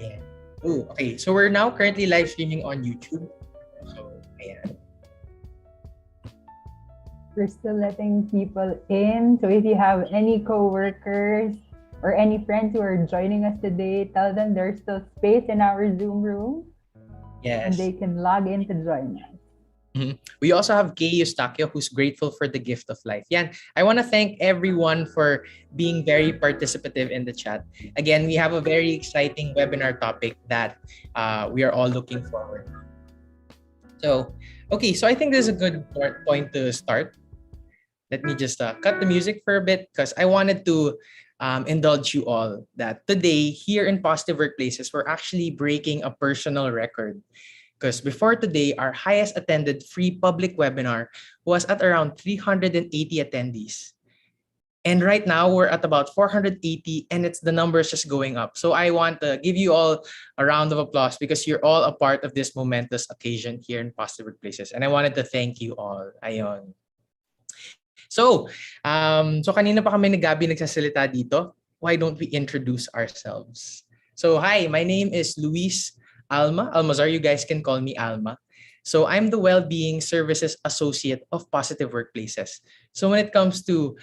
Ayan. Oh, okay. So we're now currently live streaming on YouTube. So, ayan. We're still letting people in. So if you have any coworkers or any friends who are joining us today, tell them there's still space in our Zoom room. Yes. And they can log in to join us. We also have Kay Eustachio, who's grateful for the gift of life. Yan. I want to thank everyone for being very participative in the chat. Again, we have a very exciting webinar topic that we are all looking forward to. So, okay, so I think this is a good point to start. Let me just cut the music for a bit because I wanted to indulge you all that today here in Positive Workplaces, we're actually breaking a personal record. Because before today, our highest attended free public webinar was at around 380 attendees. And right now, we're at about 480 and it's the numbers just going up. So I want to give you all a round of applause because you're all a part of this momentous occasion here in Positive Workplaces. And I wanted to thank you all. Ayon. So kanina pa kami ni Gabi nagsasalita dito. Why don't we introduce ourselves? So hi, my name is Luis Almazar. You guys can call me Alma. So I'm the Wellbeing Services Associate of Positive Workplaces. So when it comes to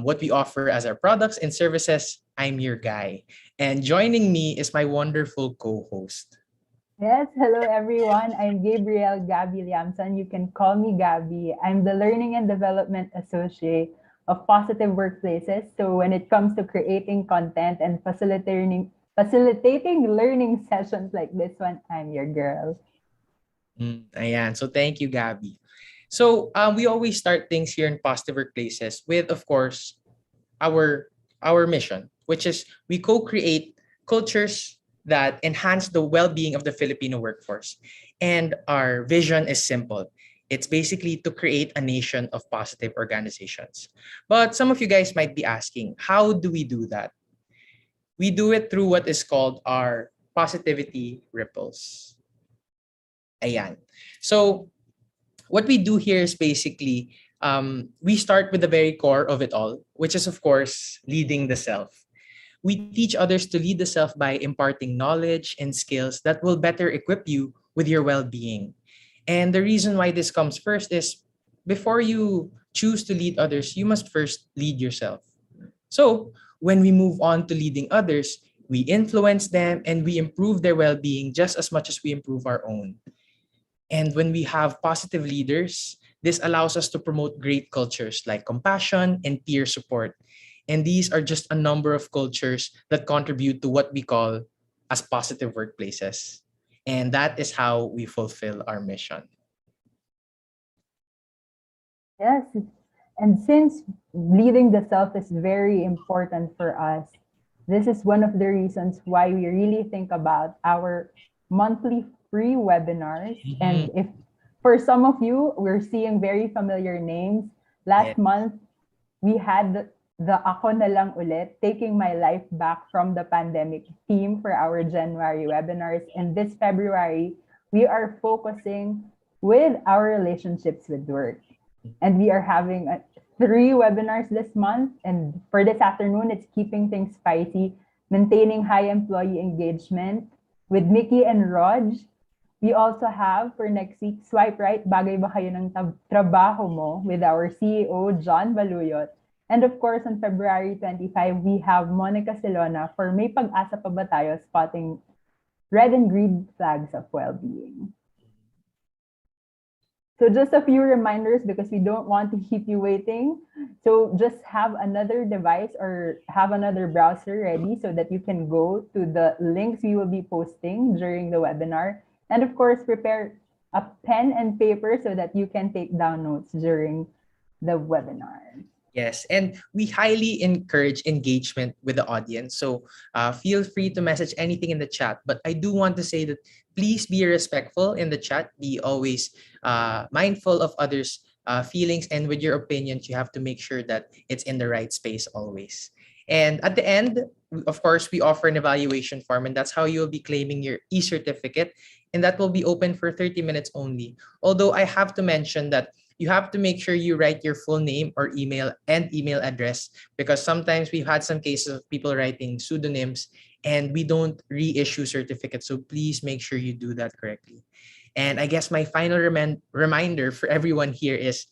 what we offer as our products and services, I'm your guy. And joining me is my wonderful co-host. Yes, hello everyone. I'm Gabrielle Gabi Liamson. You can call me Gabi. I'm the Learning and Development Associate of Positive Workplaces. So when it comes to creating content and facilitating learning sessions like this one, I'm your girl. Ayan. So thank you, Gabi. So we always start things here in Positive Workplaces with, of course, our mission, which is we co-create cultures that enhance the well-being of the Filipino workforce. And our vision is simple. It's basically to create a nation of positive organizations. But some of you guys might be asking, how do we do that? We do it through what is called our positivity ripples. Ayan. So what we do here is basically we start with the very core of it all, which is, of course, leading the self. We teach others to lead the self by imparting knowledge and skills that will better equip you with your well-being. And the reason why this comes first is before you choose to lead others, you must first lead yourself. So when we move on to leading others, we influence them and we improve their well-being just as much as we improve our own. And when we have positive leaders, this allows us to promote great cultures like compassion and peer support. And these are just a number of cultures that contribute to what we call as positive workplaces. And that is how we fulfill our mission. Yes, and since leading the self is very important for us, this is one of the reasons why we really think about our monthly free webinars. And if for some of you, we're seeing very familiar names. Last month, we had the Ako na lang ulit, taking my life back from the pandemic theme for our January webinars. And this February, we are focusing with our relationships with work. And we are having 3 webinars this month. And for this afternoon, it's keeping things spicy, maintaining high employee engagement with Mickey and Rog. We also have for next week, Swipe Right, Bagay ba kayo ng trabaho mo with our CEO, John Baluyot. And of course, on February 25, we have Monica Silona for May Pag-asa pa ba tayo, spotting red and green flags of well-being. So just a few reminders because we don't want to keep you waiting. So just have another device or have another browser ready so that you can go to the links we will be posting during the webinar. And of course, prepare a pen and paper so that you can take down notes during the webinar. Yes, and we highly encourage engagement with the audience. So feel free to message anything in the chat. But I do want to say that please be respectful in the chat. Be always mindful of others' feelings. And with your opinions, you have to make sure that it's in the right space always. And at the end, of course, we offer an evaluation form. And that's how you'll be claiming your e-certificate. And that will be open for 30 minutes only. Although I have to mention that you have to make sure you write your full name or email and email address because sometimes we've had some cases of people writing pseudonyms and we don't reissue certificates. So please make sure you do that correctly. And I guess my final reminder for everyone here is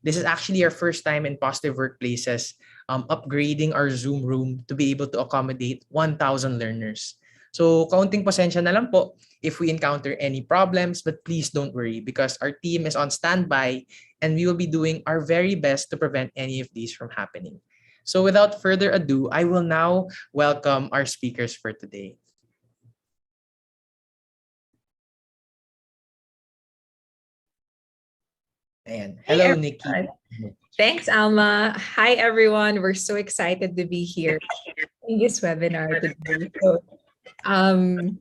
this is actually our first time in Positive Workplaces upgrading our Zoom room to be able to accommodate 1,000 learners. So, kaunting pasensya na lang po if we encounter any problems, but please don't worry because our team is on standby and we will be doing our very best to prevent any of these from happening. So, without further ado, I will now welcome our speakers for today. And Hey, hello, Nikki. everyone. Thanks, Alma. Hi, everyone. We're so excited to be here in this webinar today. So, um,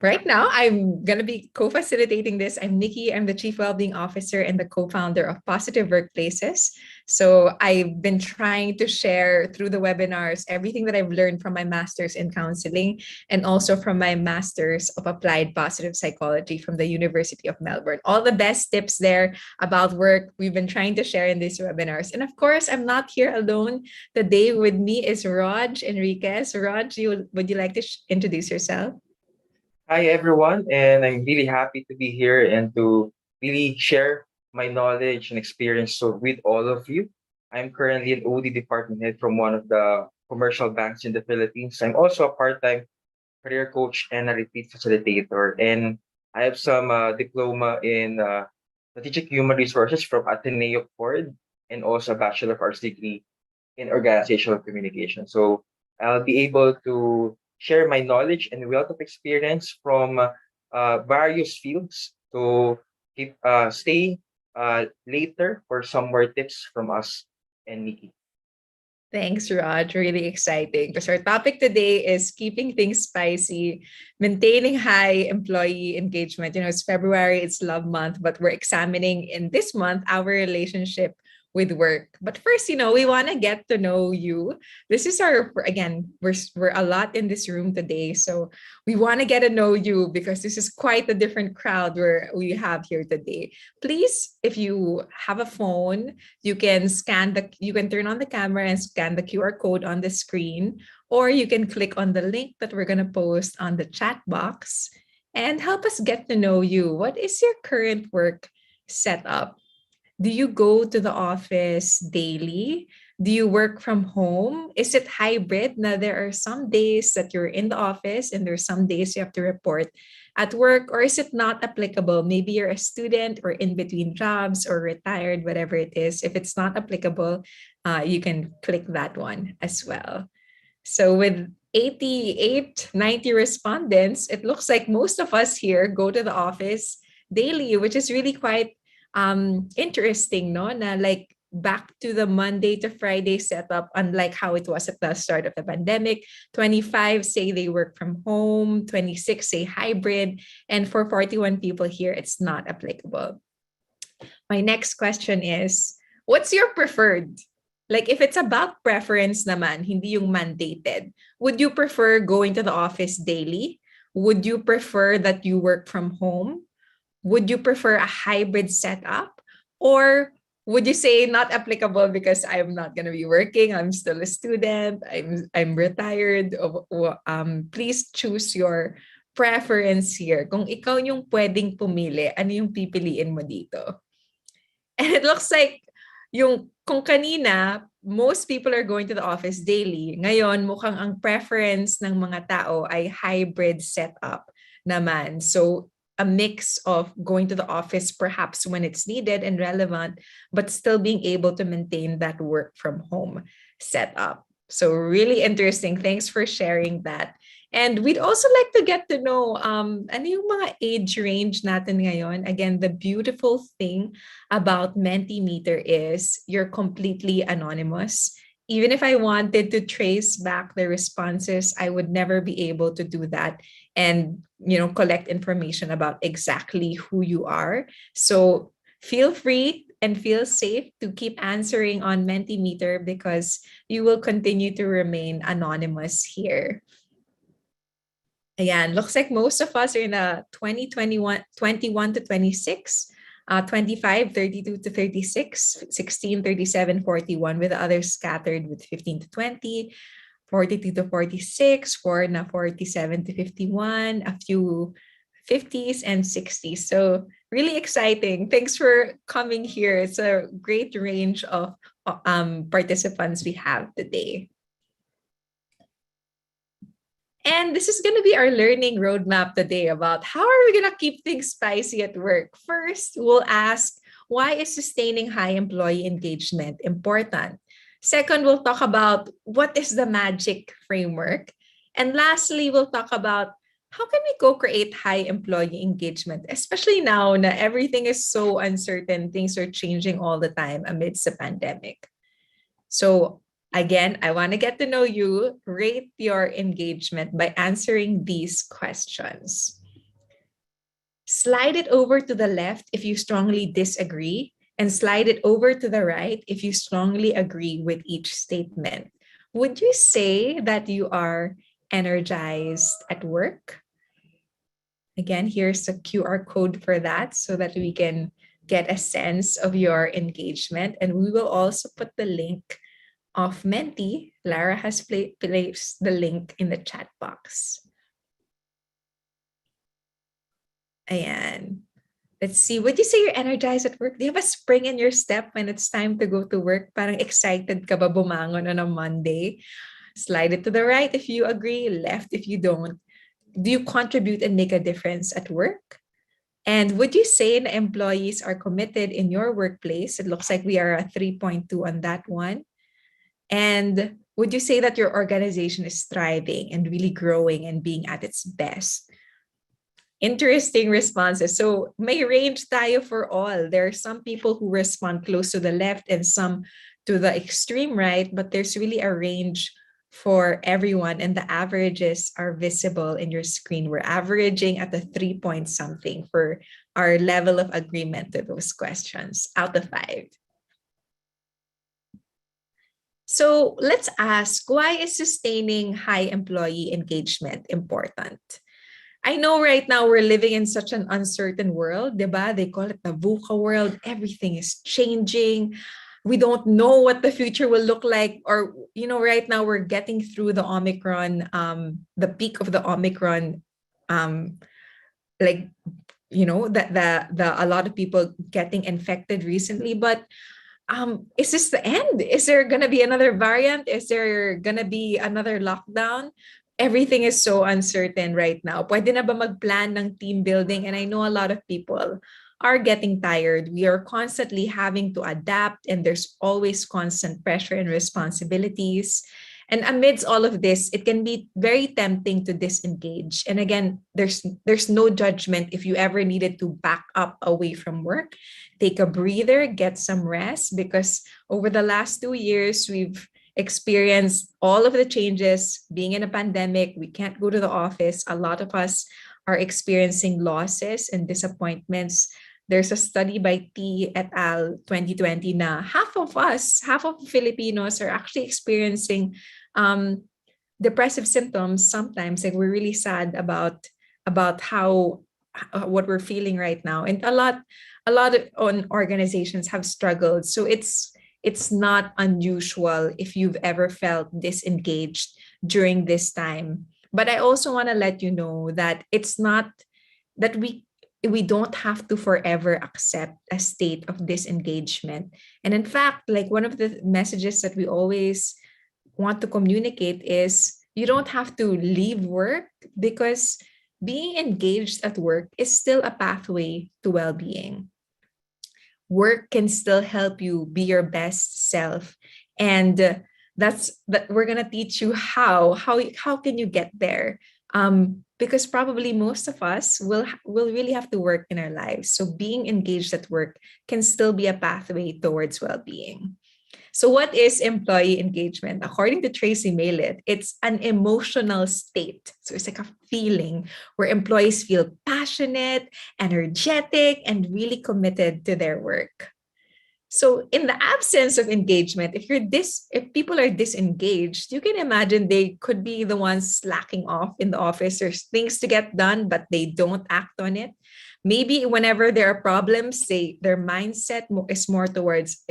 right now, I'm going to be co-facilitating this. I'm Nikki. I'm the Chief Wellbeing Officer and the co-founder of Positive Workplaces. So I've been trying to share through the webinars everything that I've learned from my master's in counseling and also from my master's of applied positive psychology from the University of Melbourne. All the best tips there about work we've been trying to share in these webinars. And of course, I'm not here alone. Today with me is Raj Enriquez. Raj, would you like to introduce yourself? Hi, everyone, and I'm really happy to be here and to really share my knowledge and experience with all of you. I'm currently an OD department head from one of the commercial banks in the Philippines. I'm also a part-time career coach and a retreat facilitator, and I have some diploma in strategic human resources from Ateneo Ford and also a Bachelor of Arts degree in organizational communication. So I'll be able to share my knowledge and wealth of experience from various fields to stay later for some more tips from us and Nikki. Thanks, Raj. Really exciting. Because our topic today is keeping things spicy, maintaining high employee engagement. You know, it's February, it's love month, but we're examining in this month our relationship with work. But first, you know, we want to get to know you. This is again, we're a lot in this room today. So we want to get to know you because this is quite a different crowd where we have here today. Please, if you have a phone, you can turn on the camera and scan the QR code on the screen, or you can click on the link that we're going to post on the chat box and help us get to know you. What is your current work setup? Do you go to the office daily? Do you work from home? Is it hybrid? Now, there are some days that you're in the office and there's some days you have to report at work, or is it not applicable? Maybe you're a student or in between jobs or retired, whatever it is. If it's not applicable, you can click that one as well. So with 88, 90 respondents, it looks like most of us here go to the office daily, which is really quite interesting, no? Na like back to the Monday to Friday setup, unlike how it was at the start of the pandemic. 25 say they work from home, 26 say hybrid, and for 41 people here, it's not applicable. My next question is, what's your preferred? Like if it's about preference naman, hindi yung mandated, would you prefer going to the office daily? Would you prefer that you work from home? Would you prefer a hybrid setup? Or would you say not applicable because I'm not going to be working, I'm still a student, I'm retired? Please choose your preference here. Kung ikaw yung pwedeng pumili, ano yung pipiliin mo dito? And it looks like kung kanina, most people are going to the office daily. Ngayon, mukhang ang preference ng mga tao ay hybrid setup naman. So a mix of going to the office perhaps when it's needed and relevant, but still being able to maintain that work from home setup. So really interesting. Thanks for sharing that. And we'd also like to get to know ano yung mga age range natin ngayon. Again, the beautiful thing about Mentimeter is you're completely anonymous. Even if I wanted to trace back the responses, I would never be able to do that and, you know, collect information about exactly who you are. So feel free and feel safe to keep answering on Mentimeter because you will continue to remain anonymous here. Again, looks like most of us are in the 21 to 26, 25, 32 to 36, 16, 37, 41, with others scattered with 15 to 20. 42 to 46, 4 na 47 to 51, a few 50s and 60s. So really exciting. Thanks for coming here. It's a great range of participants we have today. And this is going to be our learning roadmap today about how are we going to keep things spicy at work. First, we'll ask, why is sustaining high employee engagement important? Second, we'll talk about what is the magic framework. And lastly, we'll talk about how can we co-create high employee engagement, especially now that everything is so uncertain, things are changing all the time amidst the pandemic. So again, I want to get to know you. Rate your engagement by answering these questions. Slide it over to the left if you strongly disagree, and slide it over to the right if you strongly agree with each statement. Would you say that you are energized at work? Again, here's a QR code for that so that we can get a sense of your engagement. And we will also put the link of Menti. Lara has placed the link in the chat box. Ayan. Let's see. Would you say you're energized at work? Do you have a spring in your step when it's time to go to work? Parang excited ka ba bumangon on a Monday? Slide it to the right if you agree, left if you don't. Do you contribute and make a difference at work? And would you say the employees are committed in your workplace? It looks like we are a 3.2 on that one. And would you say that your organization is thriving and really growing and being at its best? Interesting responses. So may range tayo for all. There are some people who respond close to the left and some to the extreme right, but there's really a range for everyone, and the averages are visible in your screen. We're averaging at a 3 point something for our level of agreement to those questions out of 5. So let's ask, why is sustaining high employee engagement important? I know right now we're living in such an uncertain world, diba? They call it the VUCA world. Everything is changing. We don't know what the future will look like. Or, right now we're getting through the Omicron, the peak of the Omicron, that a lot of people getting infected recently. But is this the end? Is there gonna be another variant? Is there gonna be another lockdown? Everything is so uncertain right now. Pwede na ba magplan ng team building? And I know a lot of people are getting tired. We are constantly having to adapt, and there's always constant pressure and responsibilities. And amidst all of this, it can be very tempting to disengage. And again, there's no judgment if you ever needed to back up away from work. Take a breather, get some rest, because over the last 2 years, we've experienced all of the changes. Being in a pandemic, we can't go to the office. A lot of us are experiencing losses and disappointments. There's a study by T et al. 2020 na half of Filipinos are actually experiencing depressive symptoms sometimes. Like, we're really sad about how what we're feeling right now. And a lot of organizations have struggled. So it's not unusual if you've ever felt disengaged during this time. But I also want to let you know that it's not that we don't have to forever accept a state of disengagement. And in fact, like, one of the messages that we always want to communicate is you don't have to leave work, because being engaged at work is still a pathway to well-being. Work can still help you be your best self, and that we're gonna teach you how can you get there, because probably most of us will really have to work in our lives. So being engaged at work can still be a pathway towards well-being. So what is employee engagement? According to Tracy Mallet, it's an emotional state. So it's like a feeling where employees feel passionate, energetic, and really committed to their work. So in the absence of engagement, if people are disengaged, you can imagine they could be the ones slacking off in the office. There's things to get done, but they don't act on it. Maybe whenever there are problems, their mindset is more towards,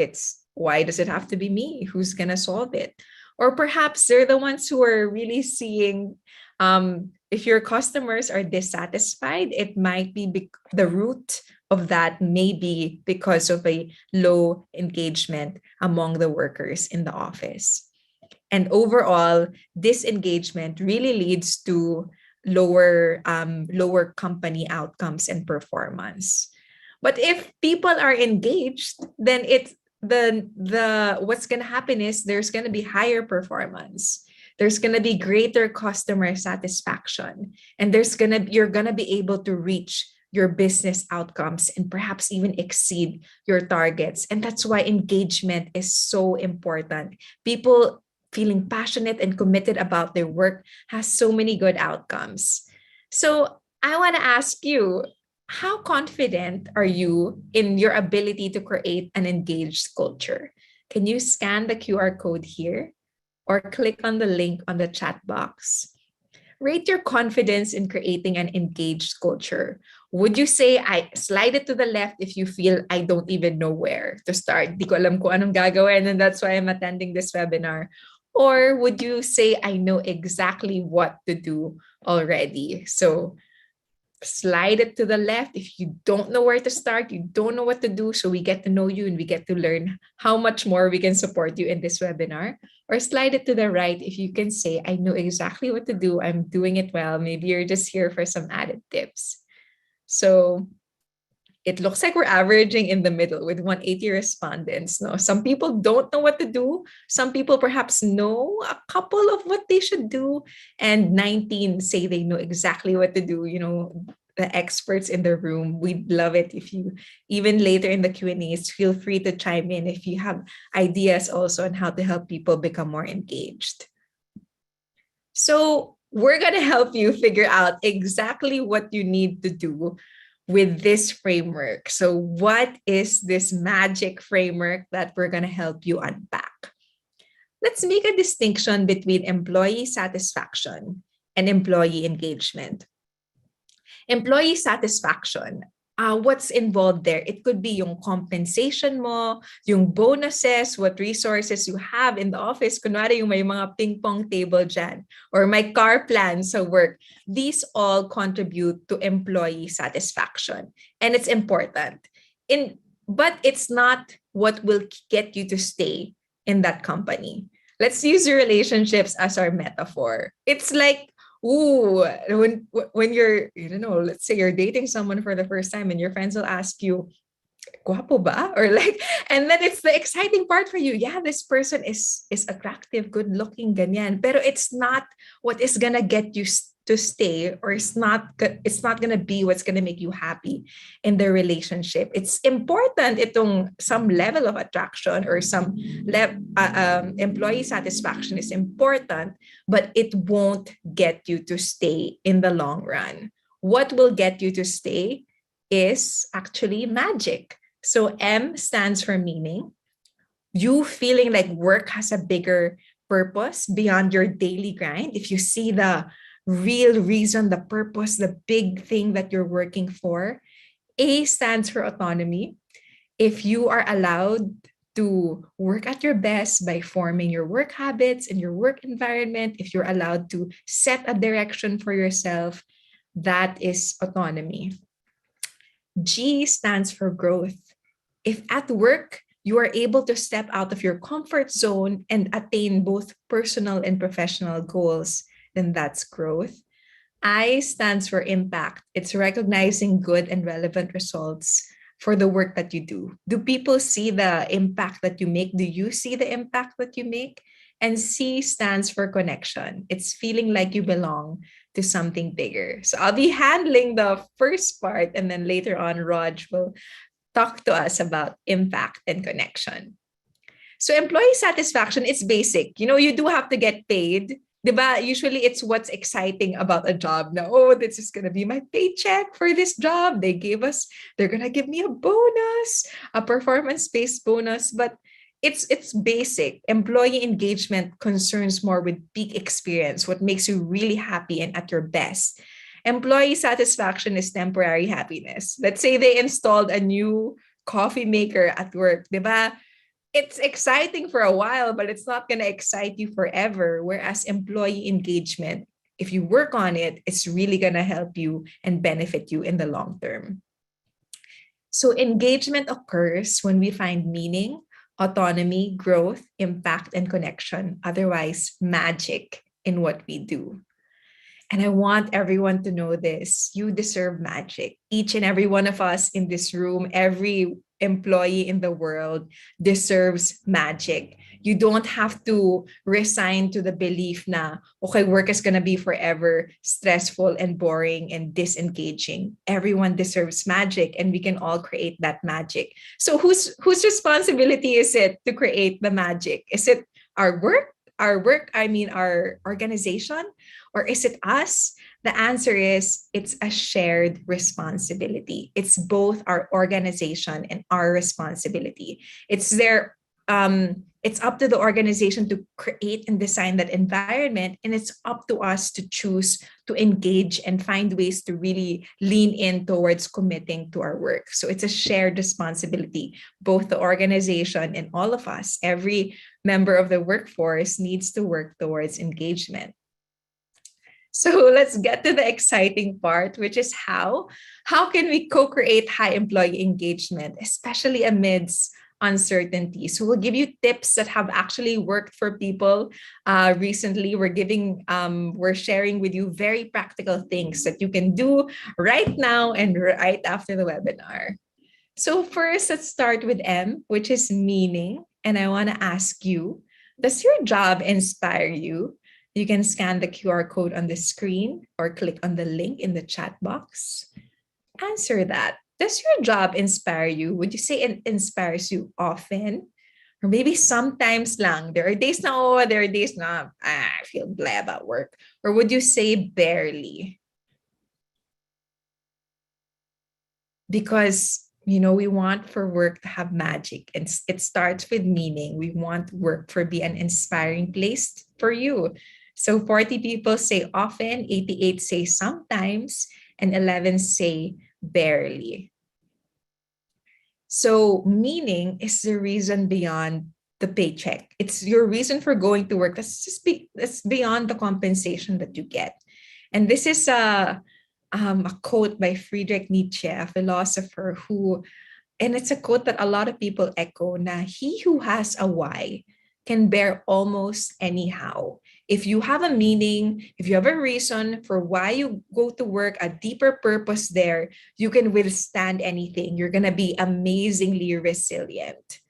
why does it have to be me? Who's going to solve it? Or perhaps they're the ones who are really seeing, if your customers are dissatisfied, it might be the root of that may be because of a low engagement among the workers in the office. And overall, disengagement really leads to lower company outcomes and performance. But if people are engaged, then it's the what's going to happen is there's going to be higher performance. There's going to be greater customer satisfaction, and you're going to be able to reach your business outcomes and perhaps even exceed your targets. And that's why engagement is so important. People feeling passionate and committed about their work has so many good outcomes. So I want to ask you, how confident are you in your ability to create an engaged culture? Can you scan the QR code here or click on the link on the chat box? Rate your confidence in creating an engaged culture. Would you say I slide it to the left if you feel I don't even know where to start? Di ko alam kung anong gagawin, and that's why I'm attending this webinar. Or would you say I know exactly what to do already? So slide it to the left if you don't know where to start, you don't know what to do, so we get to know you and we get to learn how much more we can support you in this webinar. Or slide it to the right if you can say, I know exactly what to do, I'm doing it well, maybe you're just here for some added tips. So it looks like we're averaging in the middle with 180 respondents. No, some people don't know what to do. Some people perhaps know a couple of what they should do, and 19 say they know exactly what to do. You know, the experts in the room. We'd love it if you, even later in the Q&As, feel free to chime in if you have ideas also on how to help people become more engaged. So we're going to help you figure out exactly what you need to do with this framework. So what is this magic framework that we're going to help you unpack? Let's make a distinction between employee satisfaction and employee engagement. Employee satisfaction, what's involved there? It could be yung compensation mo, yung bonuses, what resources you have in the office. Kunwari yung may mga ping pong table dyan, or my car plan sa work. These all contribute to employee satisfaction. And it's important. But it's not what will get you to stay in that company. Let's use your relationships as our metaphor. It's like, ooh, when you're, you don't know, let's say you're dating someone for the first time and your friends will ask you, guapo ba? Or like, and then it's the exciting part for you. Yeah, this person is attractive, good looking, ganyan. Pero it's not what is gonna get you to stay, or it's not gonna be what's gonna make you happy in the relationship. It's important itong some level of attraction or some employee satisfaction is important, but it won't get you to stay in the long run. What will get you to stay is actually magic. So M stands for meaning. You feeling like work has a bigger purpose beyond your daily grind. If you see the real reason, the purpose, the big thing that you're working for. A stands for autonomy. If you are allowed to work at your best by forming your work habits and your work environment, if you're allowed to set a direction for yourself, that is autonomy. G stands for growth. If at work, you are able to step out of your comfort zone and attain both personal and professional goals, then that's growth. I stands for impact. It's recognizing good and relevant results for the work that you do. Do people see the impact that you make? Do you see the impact that you make? And C stands for connection. It's feeling like you belong to something bigger. So I'll be handling the first part, and then later on, Raj will talk to us about impact and connection. So employee satisfaction is basic. You know, you do have to get paid. Diba? Usually it's what's exciting about a job. Now, oh, this is going to be my paycheck for this job. They're going to give me a bonus, a performance-based bonus. But it's basic. Employee engagement concerns more with peak experience, what makes you really happy and at your best. Employee satisfaction is temporary happiness. Let's say they installed a new coffee maker at work, diba? it's exciting for a while, but it's not going to excite you forever. Whereas employee engagement, if you work on it, it's really going to help you and benefit you in the long term. So engagement occurs when we find meaning, autonomy, growth, impact, and connection, otherwise magic in what we do. And I want everyone to know this. You deserve magic. Each and every one of us in this room, every employee in the world deserves magic. You don't have to resign to the belief na, okay, work is going to be forever stressful and boring and disengaging. Everyone deserves magic, and we can all create that magic. So whose responsibility is it to create the magic? Is it our work? I mean our organization, or is it us? The answer is it's a shared responsibility. It's both our organization and our responsibility. It's up to the organization to create and design that environment, and it's up to us to choose to engage and find ways to really lean in towards committing to our work. So it's a shared responsibility. Both the organization and all of us, every member of the workforce, needs to work towards engagement. So let's get to the exciting part, which is how can we co-create high employee engagement, especially amidst uncertainty. So we'll give you tips that have actually worked for people recently. We're sharing with you very practical things that you can do right now and right after the webinar. So first, let's start with M, which is meaning. And I want to ask you, does your job inspire you? You can scan the QR code on the screen or click on the link in the chat box. Answer that. Does your job inspire you? Would you say it inspires you often? Or maybe sometimes lang. There are days na, I feel blah about work. Or would you say barely? Because we want for work to have magic, and it starts with meaning. We want work to be an inspiring place for you. So 40 people say often, 88 say sometimes, and 11 say barely. So meaning is the reason beyond the paycheck. It's your reason for going to work. That's beyond the compensation that you get. And this is a quote by Friedrich Nietzsche, a philosopher and it's a quote that a lot of people echo, na he who has a why can bear almost anyhow. If you have a meaning, if you have a reason for why you go to work, a deeper purpose there, you can withstand anything. You're going to be amazingly resilient.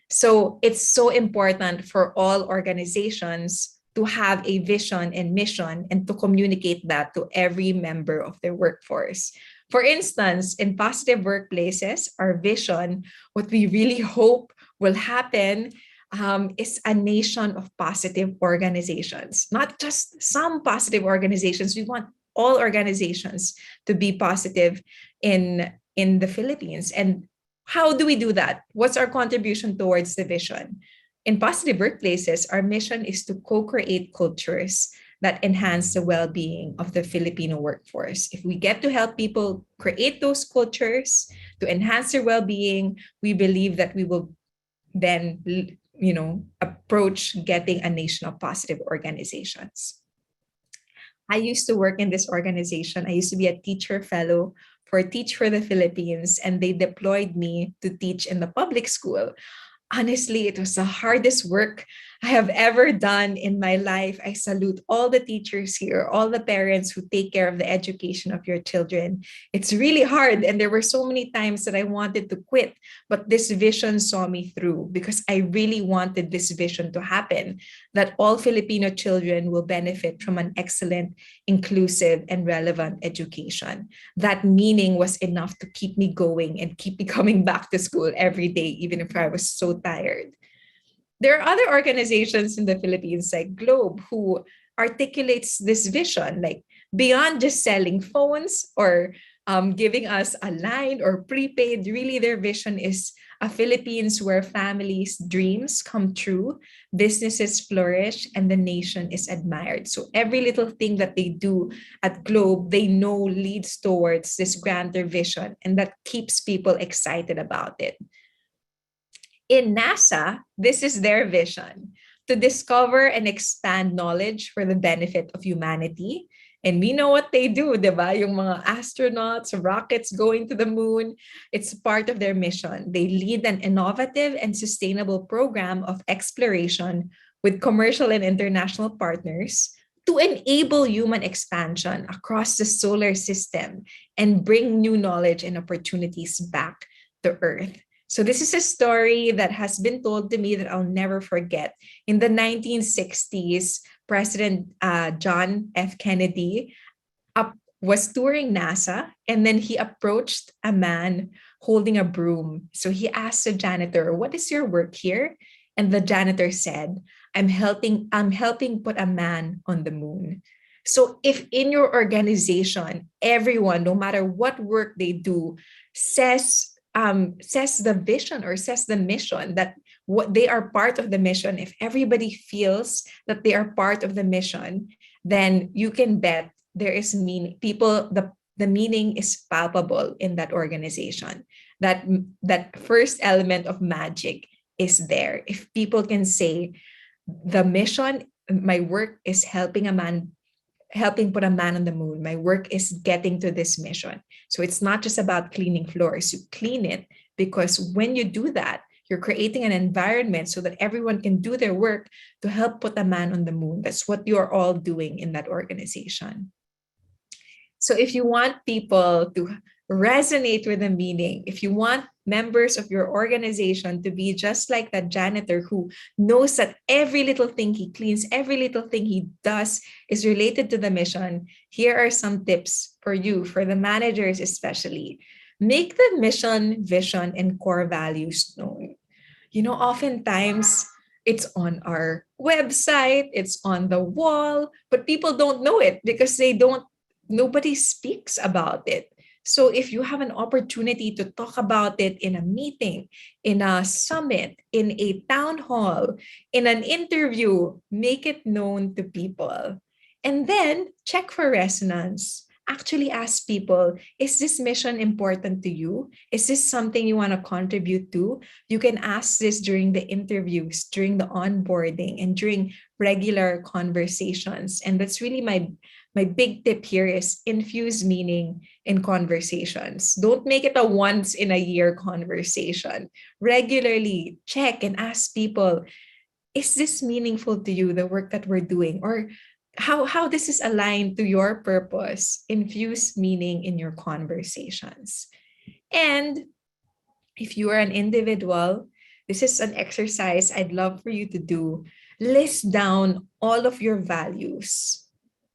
So it's so important for all organizations to have a vision and mission and to communicate that to every member of their workforce. For instance, in positive workplaces, our vision, what we really hope will happen is a nation of positive organizations, not just some positive organizations. We want all organizations to be positive in the Philippines. And how do we do that? What's our contribution towards the vision? In positive workplaces, our mission is to co-create cultures that enhance the well-being of the Filipino workforce. If we get to help people create those cultures to enhance their well-being, we believe that we will then approach getting a nation of positive organizations. I used to work in this organization. I used to be a teacher fellow for Teach for the Philippines, and they deployed me to teach in the public school. Honestly, it was the hardest work I have ever done in my life. I salute all the teachers here, all the parents who take care of the education of your children. It's really hard, and there were so many times that I wanted to quit, but this vision saw me through because I really wanted this vision to happen, that all Filipino children will benefit from an excellent, inclusive, and relevant education. That meaning was enough to keep me going and keep me coming back to school every day, even if I was so tired. There are other organizations in the Philippines like Globe who articulates this vision, like beyond just selling phones or giving us a line or prepaid. Really, their vision is a Philippines where families' dreams come true, businesses flourish, and the nation is admired. So every little thing that they do at Globe, they know leads towards this grander vision, and that keeps people excited about it. In NASA, this is their vision: to discover and expand knowledge for the benefit of humanity. And we know what they do, di ba? Yung mga astronauts, rockets going to the moon, it's part of their mission. They lead an innovative and sustainable program of exploration with commercial and international partners to enable human expansion across the solar system and bring new knowledge and opportunities back to Earth. So this is a story that has been told to me that I'll never forget. In the 1960s, President John F. Kennedy was touring NASA, and then he approached a man holding a broom. So he asked the janitor, "What is your work here?" And the janitor said, I'm helping put a man on the moon." So if in your organization, everyone, no matter what work they do, says the vision or says the mission, that what they are part of the mission, if everybody feels that they are part of the mission, then you can bet there is meaning. The meaning is palpable in that organization. That first element of magic is there. If people can say, the mission, my work is helping put a man on the moon. My work is getting to this mission. So it's not just about cleaning floors. You clean it because when you do that, you're creating an environment so that everyone can do their work to help put a man on the moon. That's what you're all doing in that organization. So if you want people to resonate with the meaning, if you want members of your organization to be just like that janitor who knows that every little thing he cleans, every little thing he does is related to the mission, here are some tips for you, for the managers especially. Make the mission, vision, and core values known. Oftentimes it's on our website, it's on the wall, but people don't know it because nobody speaks about it. So if you have an opportunity to talk about it in a meeting, in a summit, in a town hall, in an interview, make it known to people. And then check for resonance. Actually ask people, is this mission important to you? Is this something you want to contribute to? You can ask this during the interviews, during the onboarding, and during regular conversations. And that's really my big tip here is infuse meaning in conversations. Don't make it a once in a year conversation. Regularly check and ask people, is this meaningful to you, the work that we're doing? Or how this is aligned to your purpose? Infuse meaning in your conversations. And if you are an individual, this is an exercise I'd love for you to do. List down all of your values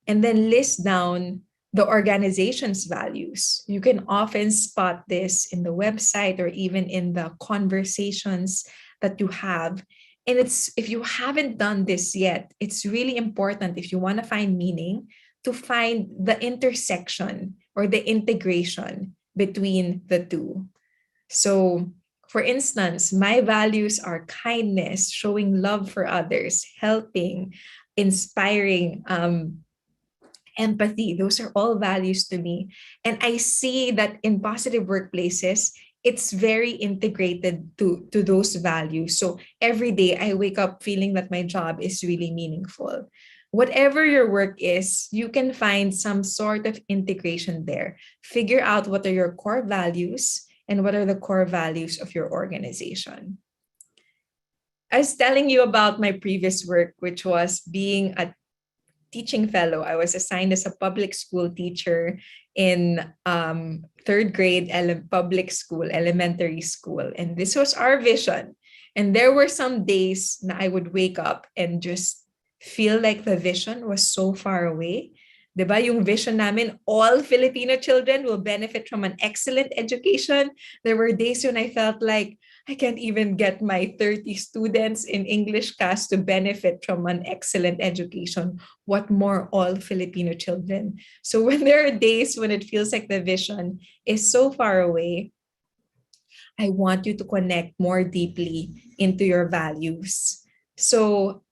and then list down the organization's values. You can often spot this in the website or even in the conversations that you have. And if you haven't done this yet, it's really important, if you want to find meaning, to find the intersection or the integration between the two. So, for instance, my values are kindness, showing love for others, helping, inspiring, empathy. Those are all values to me. And I see that in positive workplaces, it's very integrated to those values. So every day I wake up feeling that my job is really meaningful. Whatever your work is, you can find some sort of integration there. Figure out what are your core values and what are the core values of your organization. I was telling you about my previous work, which was being a teaching fellow. I was assigned as a public school teacher in third grade public school, elementary school. And this was our vision. And there were some days that I would wake up and just feel like the vision was so far away. Diba? Yung vision namin, all Filipino children will benefit from an excellent education. There were days when I felt like I can't even get my 30 students in English class to benefit from an excellent education. What more, all Filipino children? So when there are days when it feels like the vision is so far away, I want you to connect more deeply into your values. So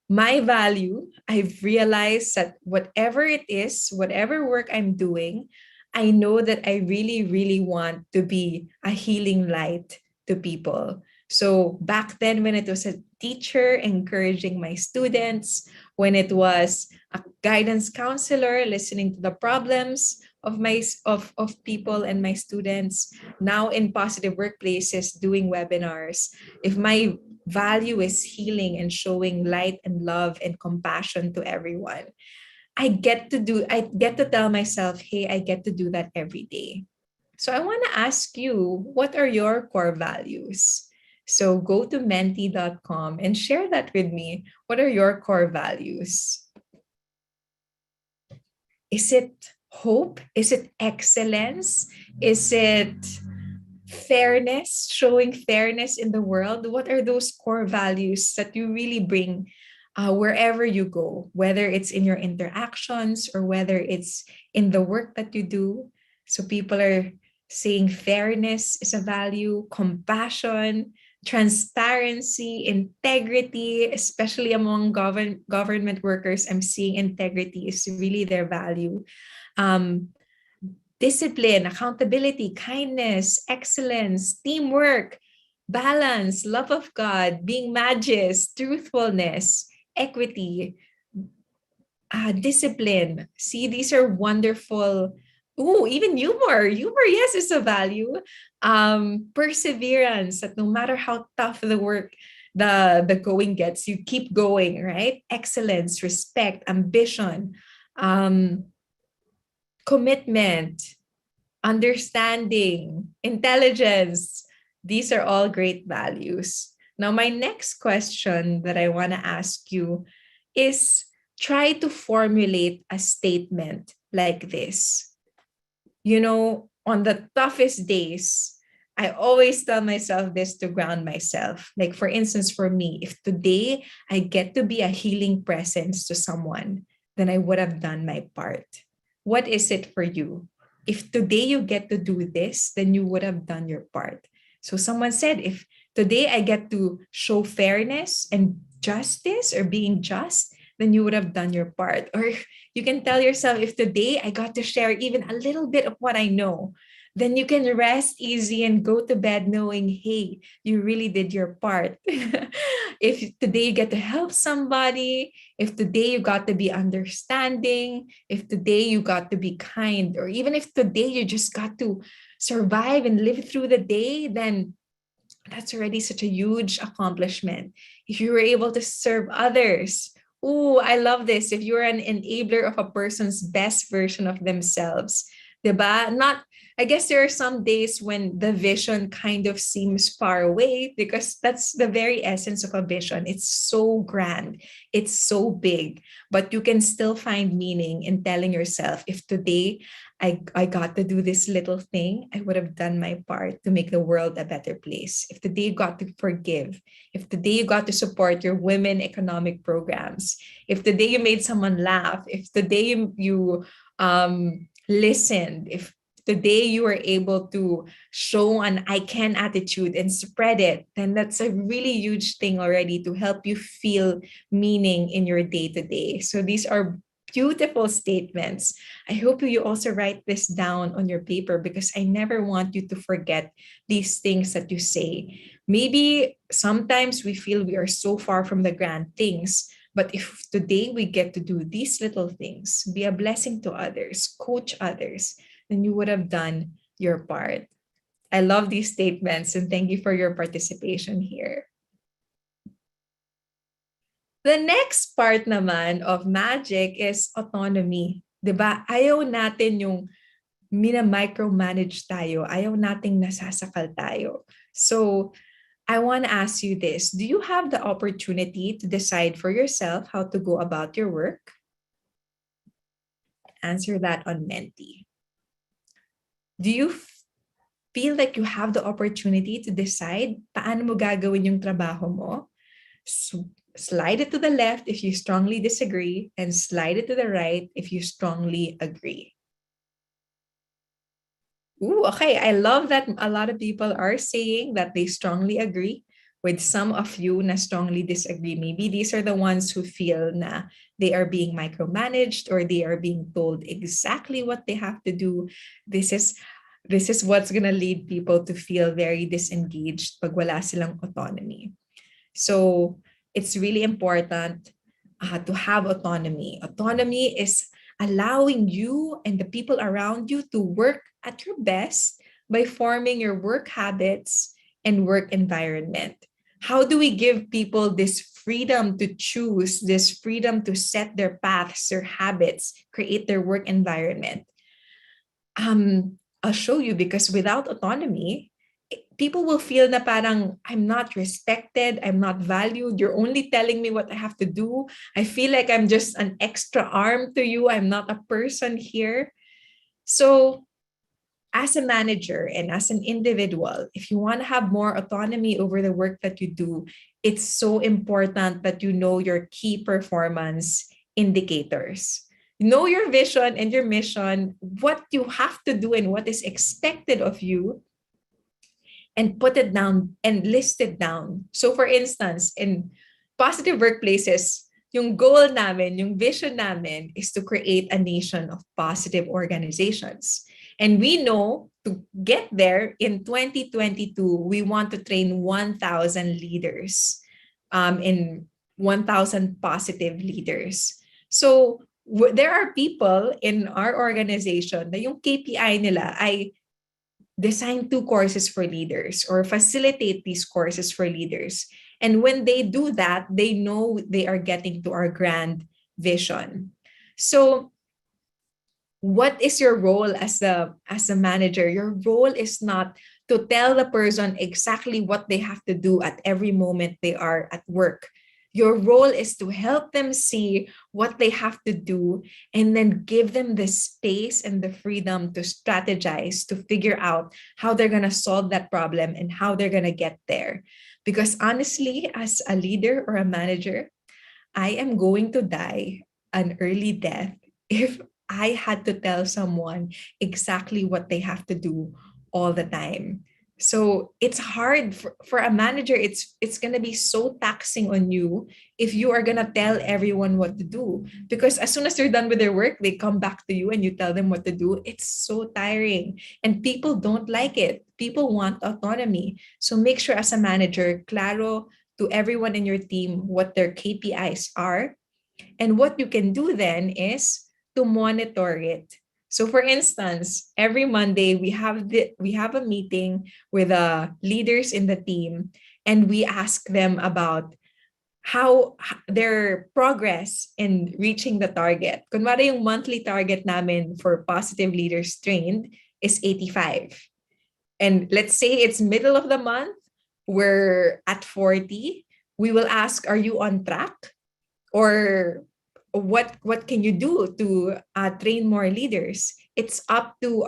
my value, I've realized that whatever it is, whatever work I'm doing, I know that I really, really want to be a healing light to people. So back then, when it was a teacher encouraging my students, when it was a guidance counselor listening to the problems of people and my students, now in positive workplaces doing webinars, if my value is healing and showing light and love and compassion to everyone, I get to tell myself, hey, I get to do that every day. So I want to ask you, what are your core values? So go to menti.com and share that with me. What are your core values? Is it hope? Is it excellence? Is it fairness, showing fairness in the world? What are those core values that you really bring wherever you go, whether it's in your interactions or whether it's in the work that you do? So people are saying fairness is a value, compassion, transparency, integrity, especially among government workers. I'm seeing integrity is really their value. Um, Discipline, accountability, kindness, excellence, teamwork, balance, love of God, being magis, truthfulness, equity, discipline. See, these are wonderful. Ooh, even humor. Humor, yes, is a value. Perseverance, that no matter how tough the work, the going gets, you keep going, right? Excellence, respect, ambition, um, commitment, understanding, intelligence. These are all great values. Now, my next question that I want to ask you is, try to formulate a statement like this. You know, on the toughest days, I always tell myself this to ground myself. Like, for instance, for me, if today I get to be a healing presence to someone, then I would have done my part. What is it for you? If today you get to do this, then you would have done your part. So someone said, if today I get to show fairness and justice or being just, then you would have done your part. Or you can tell yourself, if today I got to share even a little bit of what I know, then you can rest easy and go to bed knowing, hey, you really did your part. If today you get to help somebody, if today you got to be understanding, if today you got to be kind, or even if today you just got to survive and live through the day, then that's already such a huge accomplishment. If you were able to serve others, oh, I love this. If you're an enabler of a person's best version of themselves, diba? Not, I guess there are some days when the vision kind of seems far away because that's the very essence of a vision. It's so grand, it's so big, but you can still find meaning in telling yourself, if today I got to do this little thing, I would have done my part to make the world a better place. If today you got to forgive, if today you got to support your women economic programs, if today you made someone laugh, if today listened, if today you were able to show an I can attitude and spread it, then that's a really huge thing already to help you feel meaning in your day to day. So these are beautiful statements. I hope you also write this down on your paper because I never want you to forget these things that you say. Maybe sometimes we feel we are so far from the grand things, but if today we get to do these little things, be a blessing to others, coach others, then you would have done your part. I love these statements and thank you for your participation here. The next part naman of magic is autonomy. 'Di ba? Ayaw natin yung mina-micromanage tayo. Ayaw nating nasasakal tayo. So, I want to ask you this. Do you have the opportunity to decide for yourself how to go about your work? Answer that on Menti. Do you feel like you have the opportunity to decide paano mo gagawin yung trabaho mo? Slide it to the left if you strongly disagree, and slide it to the right if you strongly agree. Ooh, okay. I love that a lot of people are saying that they strongly agree, with some of you na strongly disagree. Maybe these are the ones who feel na they are being micromanaged or they are being told exactly what they have to do. This is this is what's gonna lead people to feel very disengaged pag wala silang autonomy. So it's really important to have autonomy. Autonomy is allowing you and the people around you to work at your best by forming your work habits and work environment. How do we give people this freedom to choose, this freedom to set their paths, their habits, create their work environment? I'll show you, because without autonomy, people will feel na parang I'm not respected, I'm not valued, you're only telling me what I have to do. I feel like I'm just an extra arm to you, I'm not a person here. So as a manager and as an individual, if you want to have more autonomy over the work that you do, it's so important that you know your key performance indicators. Know your vision and your mission, what you have to do and what is expected of you, and put it down and list it down. So for instance, in positive workplaces, yung goal namin, yung vision namin is to create a nation of positive organizations. And we know to get there in 2022, we want to train 1,000 leaders, in 1,000 positive leaders. So there are people in our organization na yung KPI nila ay design 2 courses for leaders or facilitate these courses for leaders. And when they do that, they know they are getting to our grand vision. So what is your role as a manager? Your role is not to tell the person exactly what they have to do at every moment they are at work. Your role is to help them see what they have to do and then give them the space and the freedom to strategize, to figure out how they're going to solve that problem and how they're going to get there. Because honestly, as a leader or a manager, I am going to die an early death if I had to tell someone exactly what they have to do all the time. So it's hard for a manager. It's gonna be so taxing on you if you are gonna tell everyone what to do. Because as soon as they're done with their work, they come back to you and you tell them what to do. It's so tiring. And people don't like it. People want autonomy. So make sure as a manager, claro to everyone in your team what their KPIs are. And what you can do then is to monitor it. So for instance, every Monday we have a meeting with the leaders in the team, and we ask them about how their progress in reaching the target. Kunwari yung monthly target namin for positive leaders trained is 85. And let's say it's middle of the month, we're at 40. We will ask, are you on track? Or what can you do to train more leaders? It's up to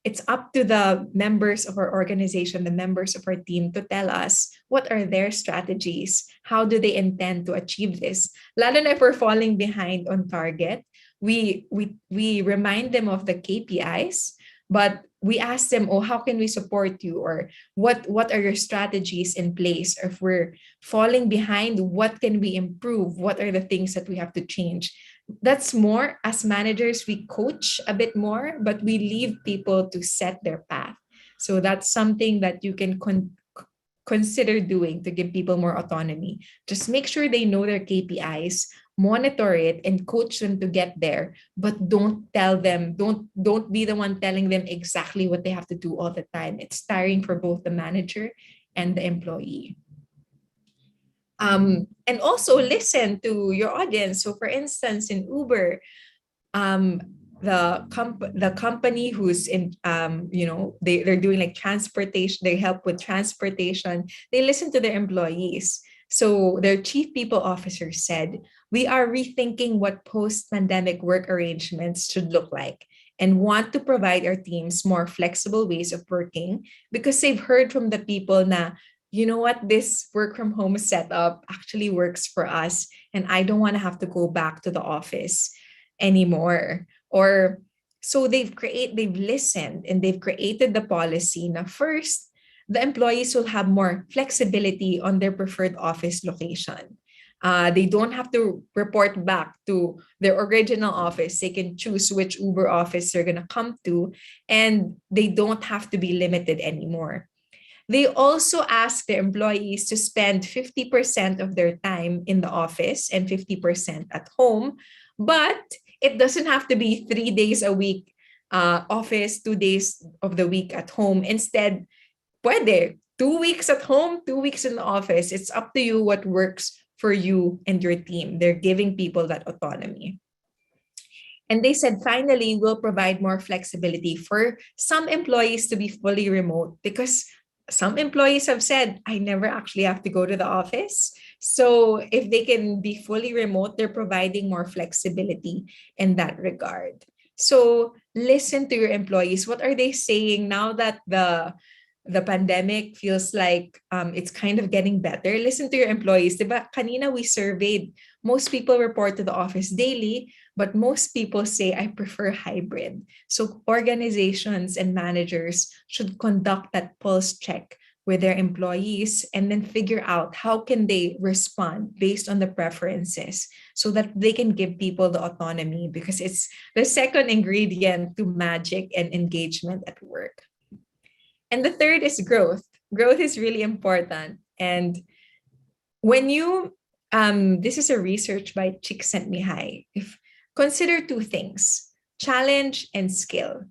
the members of our organization, the members of our team, to tell us what are their strategies, how do they intend to achieve this. Lalo na if we're falling behind on target, we remind them of the KPIs, but we ask them, oh, how can we support you? Or what are your strategies in place? If we're falling behind, what can we improve? What are the things that we have to change? That's more, as managers, we coach a bit more, but we leave people to set their path. So that's something that you can consider doing to give people more autonomy. Just make sure they know their KPIs, monitor it, and coach them to get there. But don't tell them, don't be the one telling them exactly what they have to do all the time. It's tiring for both the manager and the employee. And also listen to your audience. So for instance, in Uber, the company who's in they're doing like transportation, they help with transportation, they listen to their employees. So their chief people officer said, we are rethinking what post-pandemic work arrangements should look like and want to provide our teams more flexible ways of working, because they've heard from the people na, you know what, this work from home setup actually works for us and I don't want to have to go back to the office anymore. Or so they've listened and they've created the policy. Now, first, the employees will have more flexibility on their preferred office location. They don't have to report back to their original office. They can choose which Uber office they're going to come to, and they don't have to be limited anymore. They also ask their employees to spend 50% of their time in the office and 50% at home, but it doesn't have to be 3 days a week office, 2 days of the week at home. Instead, pwede. 2 weeks at home, 2 weeks in the office. It's up to you what works for you and your team. They're giving people that autonomy. And they said, finally, we'll provide more flexibility for some employees to be fully remote, because some employees have said, I never actually have to go to the office. So if they can be fully remote, they're providing more flexibility in that regard. So listen to your employees. What are they saying now that the pandemic feels like it's kind of getting better? Listen to your employees. Diba? Kanina we surveyed. Most people report to the office daily, but most people say, I prefer hybrid. So organizations and managers should conduct that pulse check with their employees and then figure out how can they respond based on the preferences so that they can give people the autonomy, because it's the second ingredient to magic and engagement at work. And the third is growth. Growth is really important. And when you, this is a research by Csikszentmihalyi. If consider two things: challenge and skill.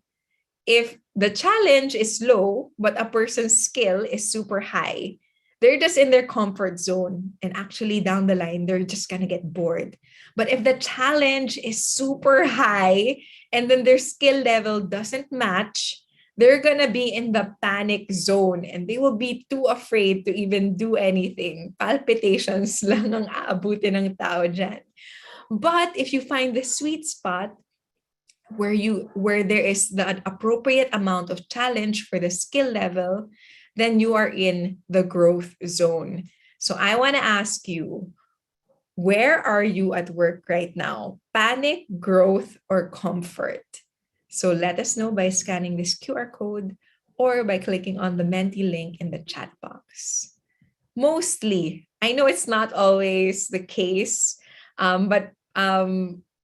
If the challenge is low, but a person's skill is super high, they're just in their comfort zone. And actually, down the line, they're just going to get bored. But if the challenge is super high and then their skill level doesn't match, they're going to be in the panic zone and they will be too afraid to even do anything. Palpitations lang ang aabutin ng tao dyan. But if you find the sweet spot where there is the appropriate amount of challenge for the skill level, then you are in the growth zone. So I want to ask you, where are you at work right now? Panic, growth, or comfort? So let us know by scanning this QR code or by clicking on the Menti link in the chat box. Mostly, I know it's not always the case, but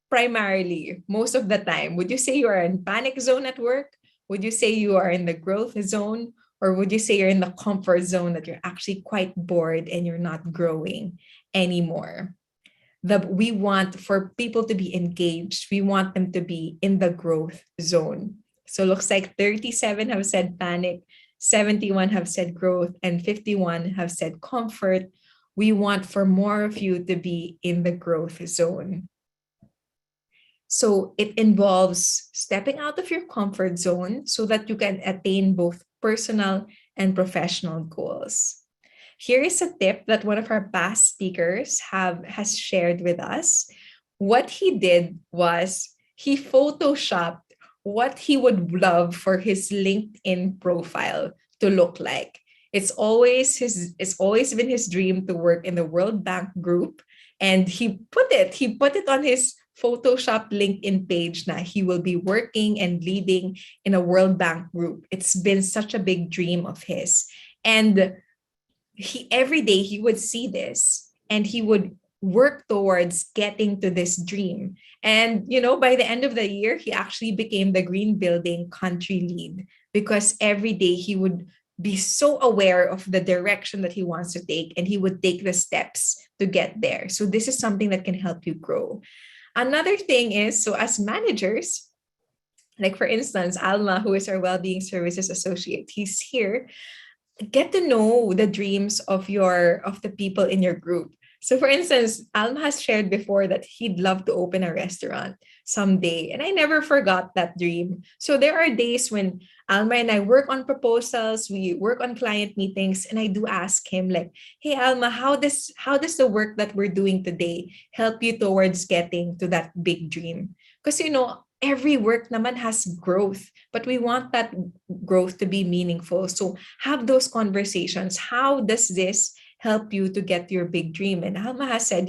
primarily, most of the time, would you say you are in panic zone at work? Would you say you are in the growth zone? Or would you say you're in the comfort zone, that you're actually quite bored and you're not growing anymore? We want for people to be engaged. We want them to be in the growth zone. So looks like 37 have said panic, 71 have said growth, and 51 have said comfort. We want for more of you to be in the growth zone. So it involves stepping out of your comfort zone so that you can attain both personal and professional goals. Here is a tip that one of our past speakers has shared with us. What he did was he photoshopped what he would love for his LinkedIn profile to look like. It's always been his dream to work in the World Bank Group, and he put it on his Photoshop LinkedIn page na he will be working and leading in a World Bank Group. It's been such a big dream of his. And every day he would see this and he would work towards getting to this dream. And, by the end of the year, he actually became the Green Building country lead, because every day he would be so aware of the direction that he wants to take, and he would take the steps to get there. So this is something that can help you grow. Another thing is, so as managers, like for instance, Alma, who is our Wellbeing Services Associate, he's here. Get to know the dreams of the people in your group. So for instance, Alma has shared before that he'd love to open a restaurant someday. And I never forgot that dream. So there are days when Alma and I work on proposals, we work on client meetings, and I do ask him like, hey Alma, how does the work that we're doing today help you towards getting to that big dream? Because every work naman has growth, but we want that growth to be meaningful. So have those conversations. How does this help you to get your big dream? And Alma has said,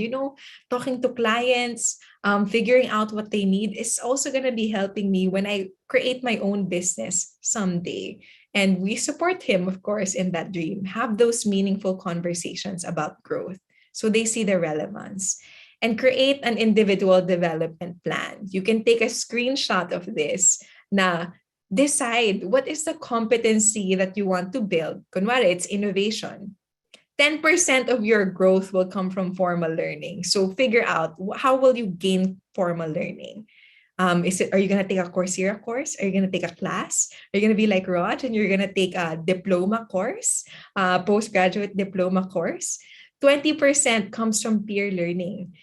talking to clients, figuring out what they need is also going to be helping me when I create my own business someday. And we support him, of course, in that dream. Have those meaningful conversations about growth. so they see the relevance. And create an individual development plan. You can take a screenshot of this. Now, decide what is the competency that you want to build. Kunwari, it's innovation. 10% of your growth will come from formal learning. So figure out how will you gain formal learning. Are you gonna take a Coursera course? Are you gonna take a class? Are you gonna be like Raj and you're gonna take a diploma course, postgraduate diploma course? 20% comes from peer learning.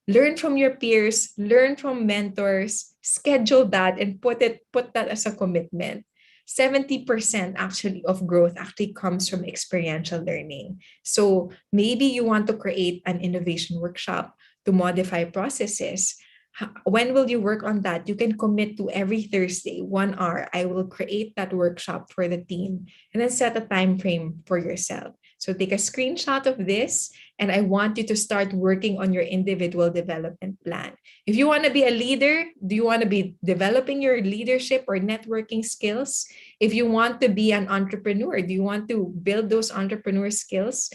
Learn from your peers, learn from mentors, schedule that and put that as a commitment. 70% actually of growth actually comes from experiential learning. So maybe you want to create an innovation workshop to modify processes. When will you work on that? You can commit to every Thursday, 1 hour. I will create that workshop for the team and then set a time frame for yourself. So take a screenshot of this, and I want you to start working on your individual development plan. If you want to be a leader, do you want to be developing your leadership or networking skills? If you want to be an entrepreneur, do you want to build those entrepreneur skills?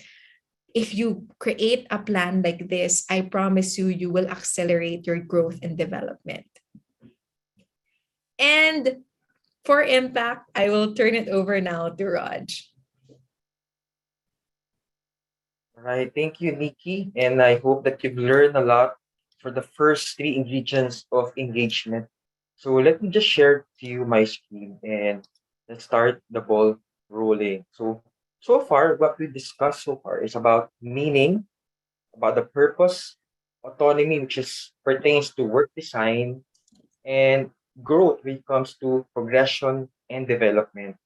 If you create a plan like this, I promise you, you will accelerate your growth and development. And for impact, I will turn it over now to Raj. All right, thank you, Nikki. And I hope that you've learned a lot for the first three ingredients of engagement. So let me just share to you my screen and let's start the ball rolling. So far, what we discussed so far is about meaning, about the purpose, autonomy, which is pertains to work design, and growth when it comes to progression and development.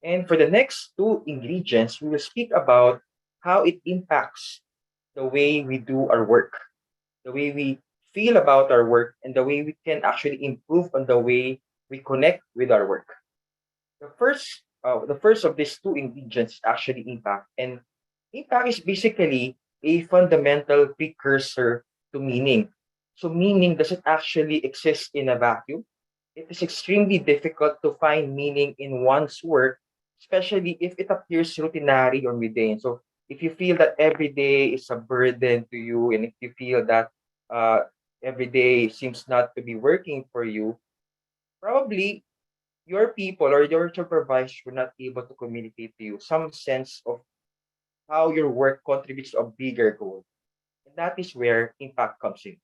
And for the next two ingredients, we will speak about how it impacts the way we do our work, the way we feel about our work, and the way we can actually improve on the way we connect with our work. The first of these two ingredients is actually impact, and impact is basically a fundamental precursor to meaning. So meaning doesn't actually exist in a vacuum. It is extremely difficult to find meaning in one's work, especially if it appears routinary or mundane. So if you feel that every day is a burden to you, and if you feel that uh, every day seems not to be working for you, probably your people or your supervisors were not able to communicate to you some sense of how your work contributes to a bigger goal. And that is where impact comes in.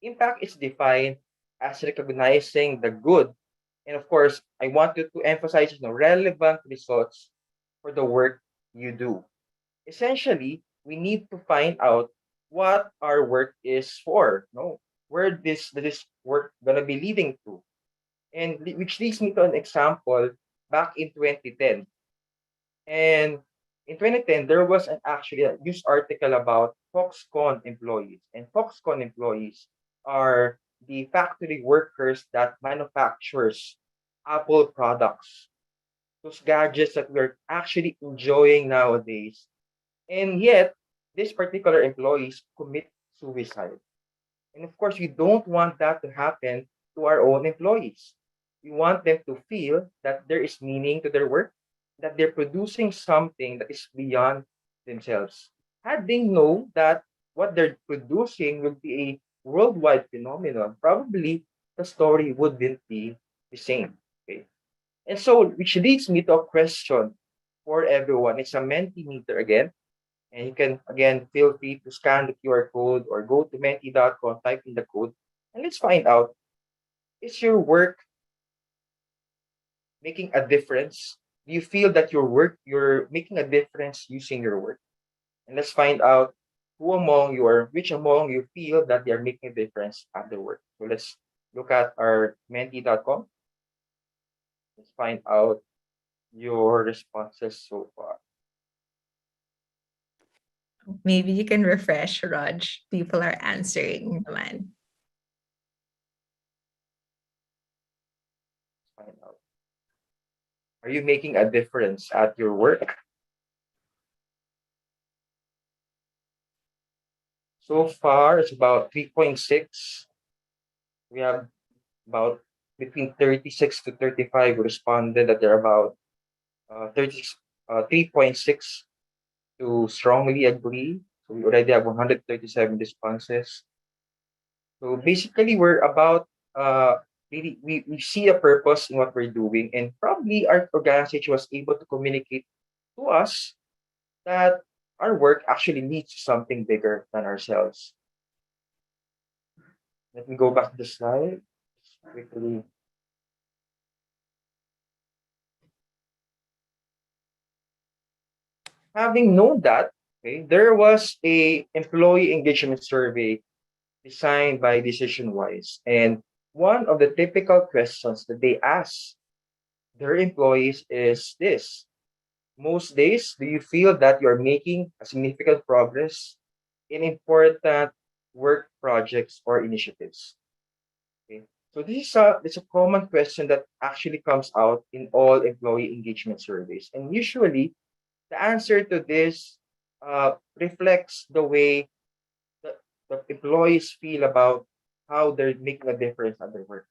Impact is defined as recognizing the good. And of course, I want you to emphasize relevant results for the work you do. Essentially, we need to find out what our work is for, no? Where this work gonna be leading to. And which leads me to an example back in 2010. And in 2010, there was actually a news article about Foxconn employees. And Foxconn employees are the factory workers that manufactures Apple products, those gadgets that we're actually enjoying nowadays. And yet, these particular employees commit suicide. And of course, we don't want that to happen to our own employees. We want them to feel that there is meaning to their work, that they're producing something that is beyond themselves. Had they know that what they're producing will be a worldwide phenomenon, probably the story wouldn't be the same. Okay. And so, which leads me to a question for everyone. It's a Mentimeter again. And you can, again, feel free to scan the QR code or go to menti.com, type in the code, and let's find out, is your work making a difference? Do you feel that you're making a difference using your work? And let's find out which among you feel that they are making a difference at their work. So let's look at our menti.com. Let's find out your responses so far. Maybe you can refresh, Raj. People are answering naman. Find out. Are you making a difference at your work? So far, it's about 3.6. We have about between 36 to 35 who responded that they're about 30, 3.6 to strongly agree. So we already have 137 responses. So basically, we're about really we see a purpose in what we're doing, and probably our organization was able to communicate to us that our work actually leads to something bigger than ourselves. Let me go back to the slide quickly. Having known that, okay, there was a employee engagement survey designed by DecisionWise, and one of the typical questions that they ask their employees is this: most days, do you feel that you're making a significant progress in important work projects or initiatives? Okay. So this is a common question that actually comes out in all employee engagement surveys. And usually the answer to this reflects the way the, the employees feel about how they're making a difference at their work.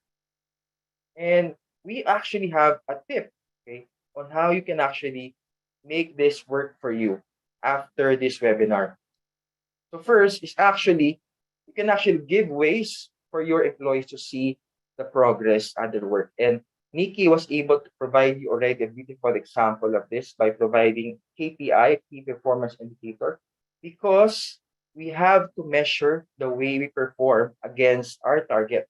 And we actually have a tip, okay, on how you can actually make this work for you after this webinar. So first is actually you can actually give ways for your employees to see the progress at their work. And Nikki was able to provide you already a beautiful example of this by providing KPI, key performance indicator, because we have to measure the way we perform against our target.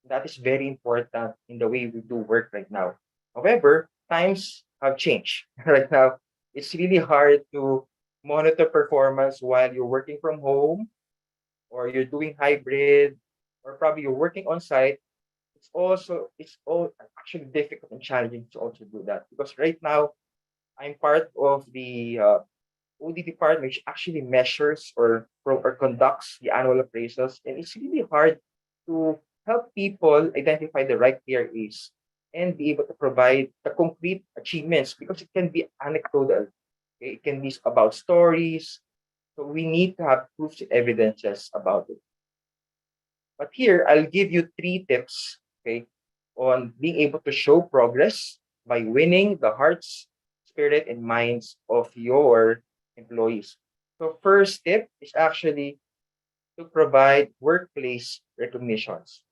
That is very important in the way we do work right now. However, times have changed. Right now, it's really hard to monitor performance while you're working from home or you're doing hybrid or probably you're working on site. It's all actually difficult and challenging to also do that because right now I'm part of the OD department, which actually measures or conducts the annual appraisals, and it's really hard to help people identify the right KRAs and be able to provide the concrete achievements because it can be anecdotal. Okay? It can be about stories. So we need to have proofs and evidences about it. But here, I'll give you 3 tips, okay, on being able to show progress by winning the hearts, spirit, and minds of your employees. So first tip is actually to provide workplace recognitions.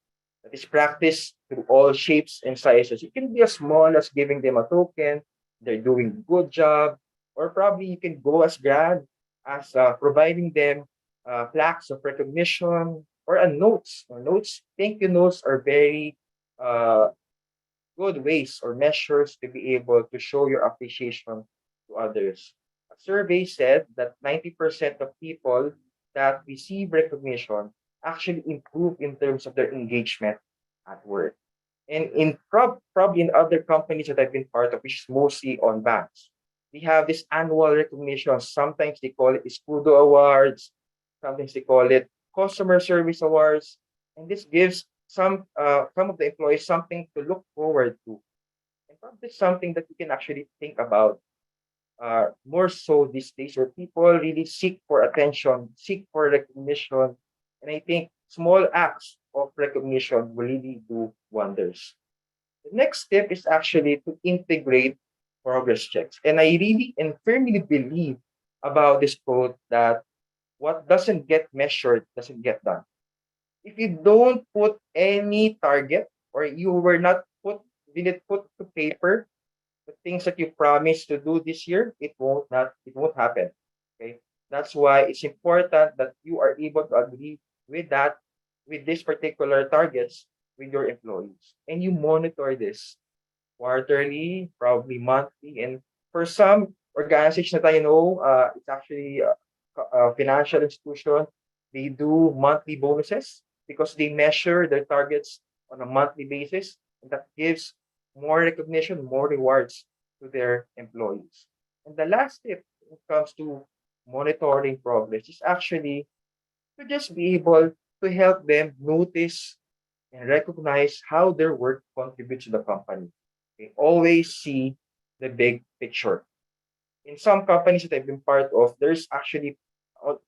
That is practiced through all shapes and sizes. It can be as small as giving them a token, they're doing a good job, or probably you can go as grand as providing them plaques of recognition or a notes. Or notes, thank you notes are very uh, good ways or measures to be able to show your appreciation to others. A survey said that 90% of people that receive recognition actually improve in terms of their engagement at work. And probably in other companies that I've been part of, which is mostly on banks, we have this annual recognition. Sometimes they call it Escudo Awards, sometimes they call it Customer Service Awards, and this gives some of the employees something to look forward to, and probably something that you can actually think about more so these days where people really seek for attention, seek for recognition. And I think small acts of recognition will really do wonders. The next step is actually to integrate progress checks. And I really and firmly believe about this quote that what doesn't get measured doesn't get done. If you don't put any target or you were not didn't put to paper the things that you promised to do this year, it won't happen. Okay. That's why it's important that you are able to agree with that, with these particular targets with your employees. And you monitor this quarterly, probably monthly. And for some organizations that I know, it's actually a financial institution, they do monthly bonuses because they measure their targets on a monthly basis. And that gives more recognition, more rewards to their employees. And the last tip when it comes to monitoring progress is actually to just be able to help them notice and recognize how their work contributes to the company. They always see the big picture. In some companies that I've been part of, there's actually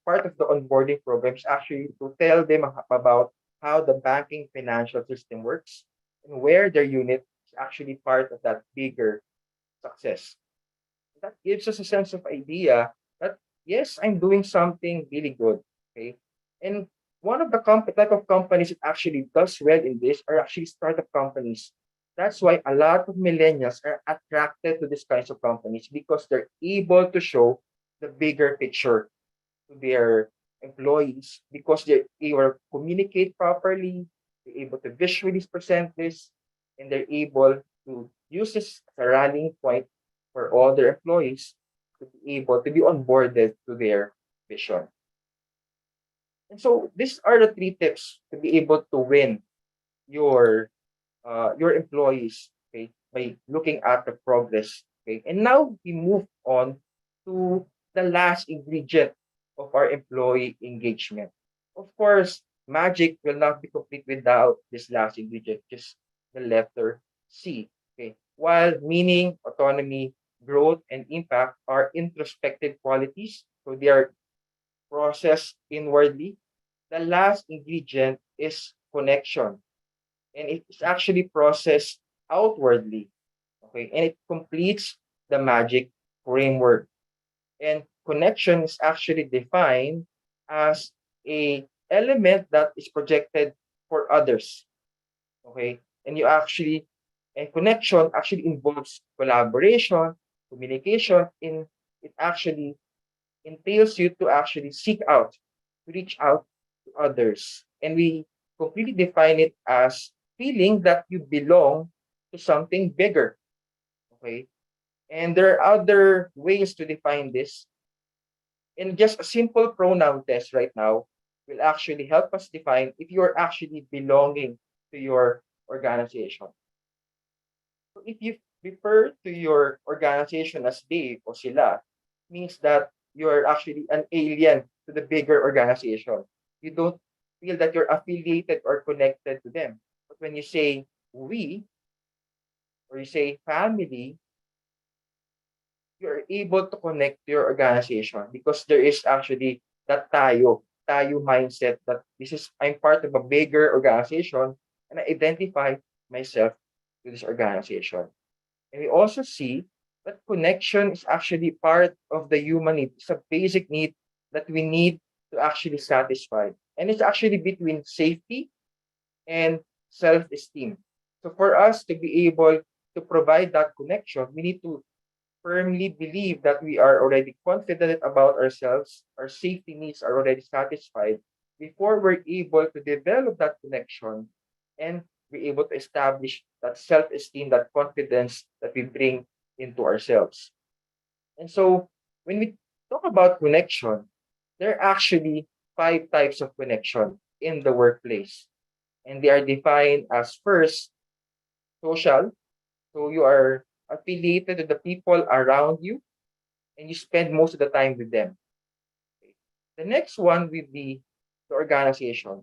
part of the onboarding program is actually to tell them about how the banking financial system works and where their unit is actually part of that bigger success. That gives us a sense of idea that yes, I'm doing something really good. Okay. And one of the type of companies that actually does well in this are actually startup companies. That's why a lot of millennials are attracted to these kinds of companies because they're able to show the bigger picture to their employees because they're able to communicate properly, they're able to visually present this, and they're able to use this as a rallying point for all their employees to be able to be onboarded to their vision. And so these are the three tips to be able to win your your employees, okay, by looking at the progress. Okay. And now we move on to the last ingredient of our employee engagement. Of course, magic will not be complete without this last ingredient, just the letter C. Okay. While meaning, autonomy, growth, and impact are introspective qualities, so they are processed inwardly. The last ingredient is connection, and it is actually processed outwardly. Okay, and it completes the magic framework. And connection is actually defined as a element that is projected for others. Okay, and you actually and connection actually involves collaboration, communication. In it actually entails you to actually seek out, to reach out to others. And we completely define it as feeling that you belong to something bigger. Okay. And there are other ways to define this. And just a simple pronoun test right now will actually help us define if you're actually belonging to your organization. So if you refer to your organization as they o sila, means that you're actually an alien to the bigger organization. You don't feel that you're affiliated or connected to them. But when you say we or you say family, you're able to connect to your organization because there is actually that tayo mindset that this is I'm part of a bigger organization and I identify myself to this organization. And we also see that connection is actually part of the human need. It's a basic need that we need to actually satisfy. And it's actually between safety and self-esteem. So for us to be able to provide that connection, we need to firmly believe that we are already confident about ourselves, our safety needs are already satisfied before we're able to develop that connection and be able to establish that self-esteem, that confidence that we bring into ourselves. And so when we talk about connection, there are actually five types of connection in the workplace. And they are defined as first, social. So you are affiliated to the people around you and you spend most of the time with them. Okay. The next one will be the organization.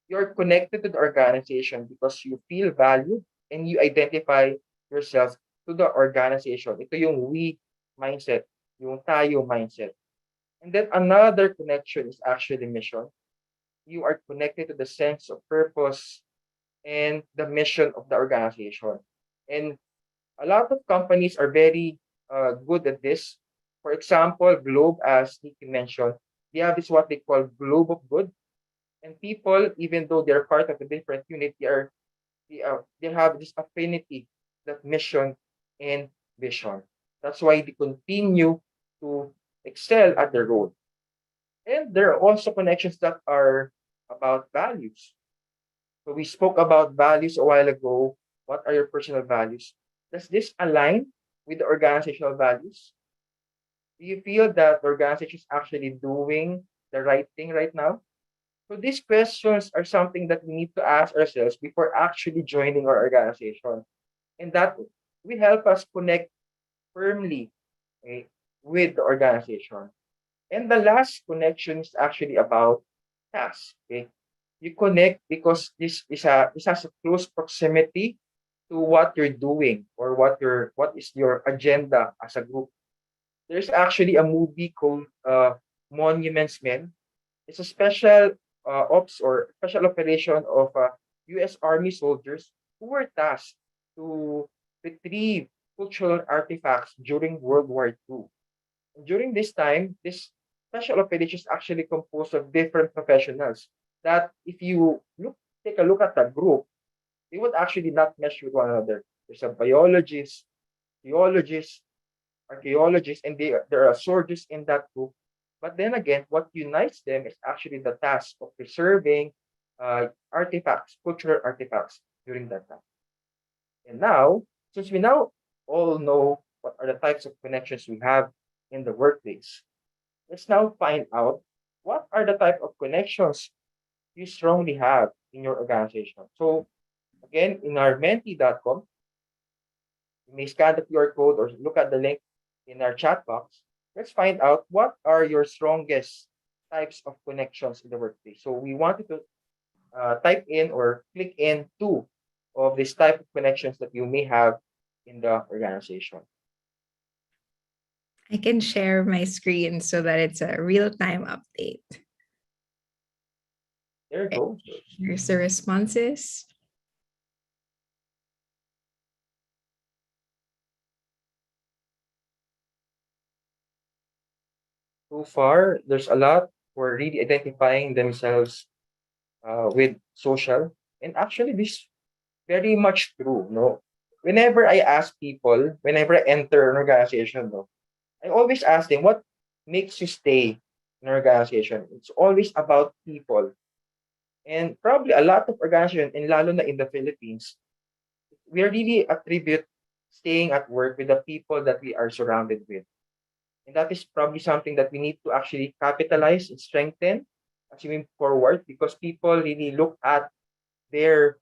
You're connected to the organization because you feel valued and you identify yourself to the organization. Ito yung we mindset, yung tayo mindset. And then another connection is actually mission. You are connected to the sense of purpose and the mission of the organization. And a lot of companies are very good at this. For example, Globe, as Nikki mentioned, they have this what they call Globe of Good. And people, even though they're part of a different unit, they have this affinity, that mission and vision. That's why they continue to excel at their role. And there are also connections that are about values. So we spoke about values a while ago. What are your personal values? Does this align with the organizational values? Do you feel that the organization is actually doing the right thing right now? So these questions are something that we need to ask ourselves before actually joining our organization. And that will help us connect firmly, okay, with the organization. And the last connection is actually about tasks. Okay? You connect because this has a close proximity to what you're doing or what is your agenda as a group. There's actually a movie called Monuments Men. It's a special ops or special operation of U.S. Army soldiers who were tasked to retrieve cultural artifacts during World War II. During this time, this special operations is actually composed of different professionals that if you take a look at the group, they would actually not mesh with one another. There's a biologist, geologist, archaeologists, and there are surgeons in that group. But then again, what unites them is actually the task of preserving artifacts, cultural artifacts during that time. And now, since we now all know what are the types of connections we have in the workplace, let's now find out what are the type of connections you strongly have in your organization. So again, in our mentee.com, you may scan the QR code or look at the link in our chat box. Let's find out what are your strongest types of connections in the workplace. So we wanted to type in or click in two of this type of connections that you may have in the organization. I can share my screen so that it's a real-time update. There you go. Here's the responses. So far, there's a lot who are really identifying themselves with social. And actually, this very much true. No, whenever I ask people, whenever I enter an organization, no, I always ask them what makes you stay in an organization. It's always about people, and probably a lot of organizations, and lalo na in the Philippines, we really attribute staying at work with the people that we are surrounded with. And that is probably something that we need to actually capitalize and strengthen as we move forward because people really look at their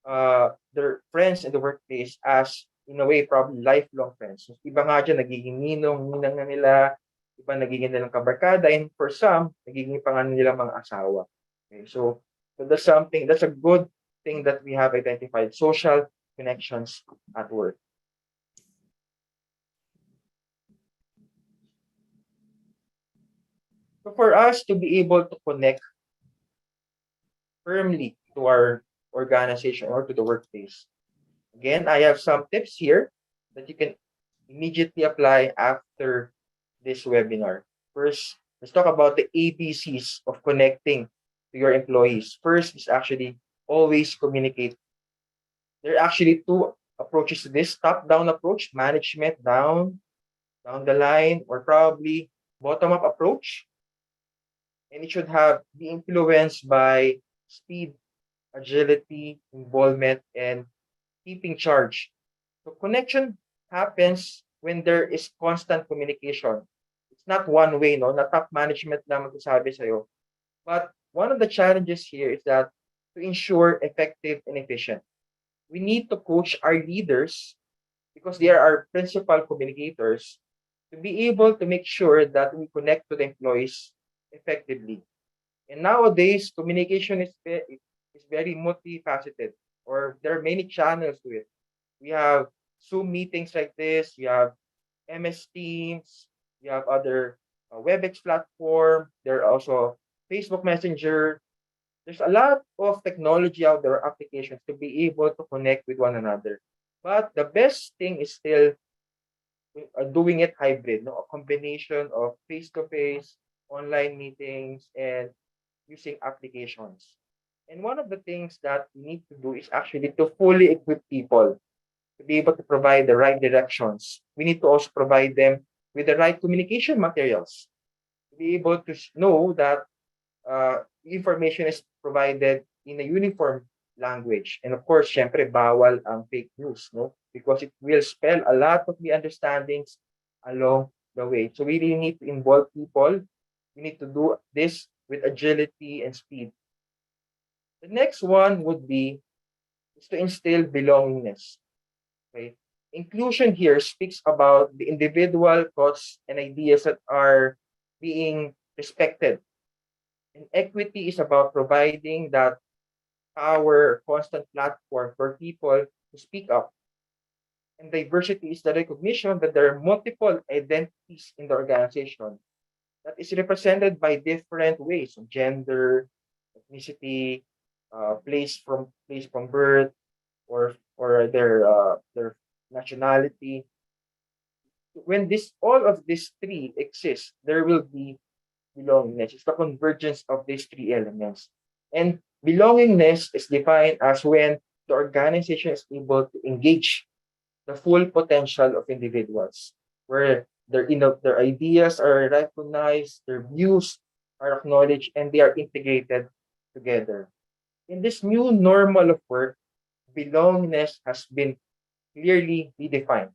friends in the workplace as in a way probably lifelong friends. So, iba nga dyan, nagiging ninong na nila, iba nagiging nilang kabarkada, and for some, nagiging pa nga nila mga asawa. Okay, so that's a good thing that we have identified, social connections at work. So for us to be able to connect firmly to our organization or to the workplace, again, I have some tips here that you can immediately apply after this webinar. First, let's talk about the ABCs of connecting to your employees. First is actually always communicate. There are actually two approaches to this top-down approach, management down the line, or probably bottom-up approach. And it should have be influenced by speed, agility, involvement, and keeping charge. So connection happens when there is constant communication. It's not one way, no? Na top management lang magsasabi sa'yo. But one of the challenges here is that to ensure effective and efficient, we need to coach our leaders because they are our principal communicators to be able to make sure that we connect to the employees effectively. And nowadays, communication is very multifaceted, or there are many channels to it. We have Zoom meetings like this, we have MS Teams, we have other WebEx platform, there are also Facebook Messenger. There's a lot of technology out there, applications to be able to connect with one another. But the best thing is still doing it hybrid, no? A combination of face-to-face, online meetings, and using applications. And one of the things that we need to do is actually to fully equip people to be able to provide the right directions. We need to also provide them with the right communication materials to be able to know that information is provided in a uniform language. And of course, syempre, bawal ang fake news, no? Because it will spell a lot of misunderstandings along the way. So we really need to involve people. We need to do this with agility and speed. The next one would be is to instill belongingness. Okay? Inclusion here speaks about the individual thoughts and ideas that are being respected. And equity is about providing that power, constant platform for people to speak up. And diversity is the recognition that there are multiple identities in the organization that is represented by different ways, gender, ethnicity, place from birth, or their nationality. When this all of these three exist, there will be belongingness. It's the convergence of these three elements. And belongingness is defined as when the organization is able to engage the full potential of individuals, where their ideas are recognized, their views are acknowledged, and they are integrated together. In this new normal of work, belongingness has been clearly redefined.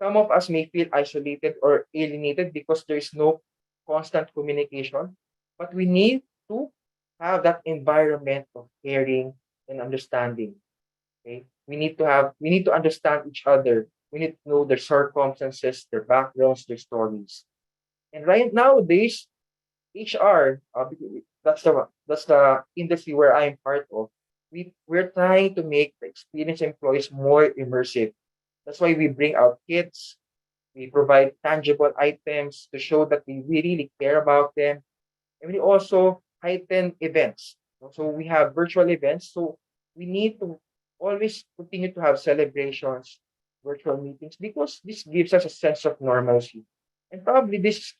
Some of us may feel isolated or alienated because there is no constant communication, but we need to have that environment of caring and understanding. Okay? We need to understand each other. We need to know their circumstances, their backgrounds, their stories. And right nowadays, HR, that's the industry where I'm part of. We're trying to make the experienced employees more immersive. That's why we bring out kits. We provide tangible items to show that we really care about them. And we also heighten events. So we have virtual events. So we need to always continue to have celebrations, virtual meetings, because this gives us a sense of normalcy. And probably this is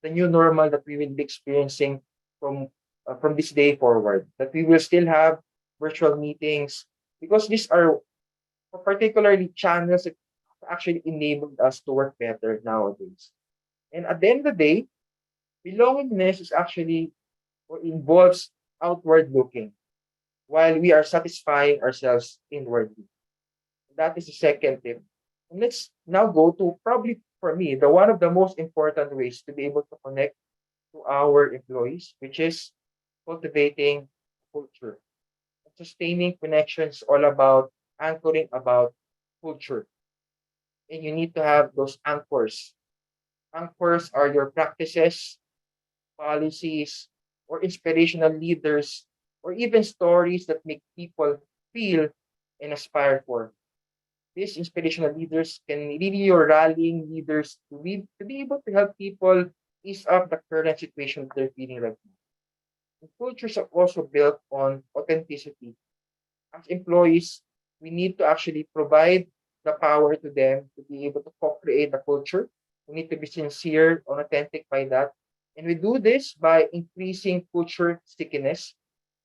the new normal that we will be experiencing from this day forward. That we will still have virtual meetings because these are particularly channels that actually enabled us to work better nowadays. And at the end of the day, belongingness is actually or involves outward looking while we are satisfying ourselves inwardly. That is the second tip. And let's now go to probably for me the one of the most important ways to be able to connect to our employees, which is cultivating culture. Sustaining connections all about anchoring about culture. And you need to have those anchors. Anchors are your practices, policies, or inspirational leaders, or even stories that make people feel and aspire for. These inspirational leaders can really be your rallying leaders to be able to help people ease up the current situation that they're feeling right now. And cultures are also built on authenticity. As employees, we need to actually provide the power to them to be able to co-create the culture. We need to be sincere and authentic by that. And we do this by increasing culture stickiness,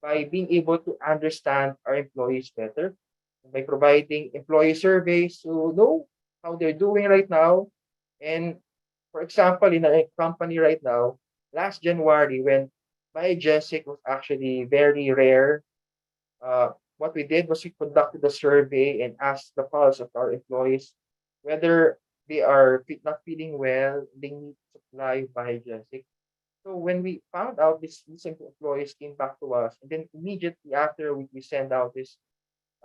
by being able to understand our employees better, by providing employee surveys to know how they're doing right now. And for example, in a company right now, last January when Biogesic was actually very rare, what we did was we conducted a survey and asked the pulse of our employees whether they are not feeling well, they need supply Biogesic. So when we found out these employees came back to us, and then immediately after we send out this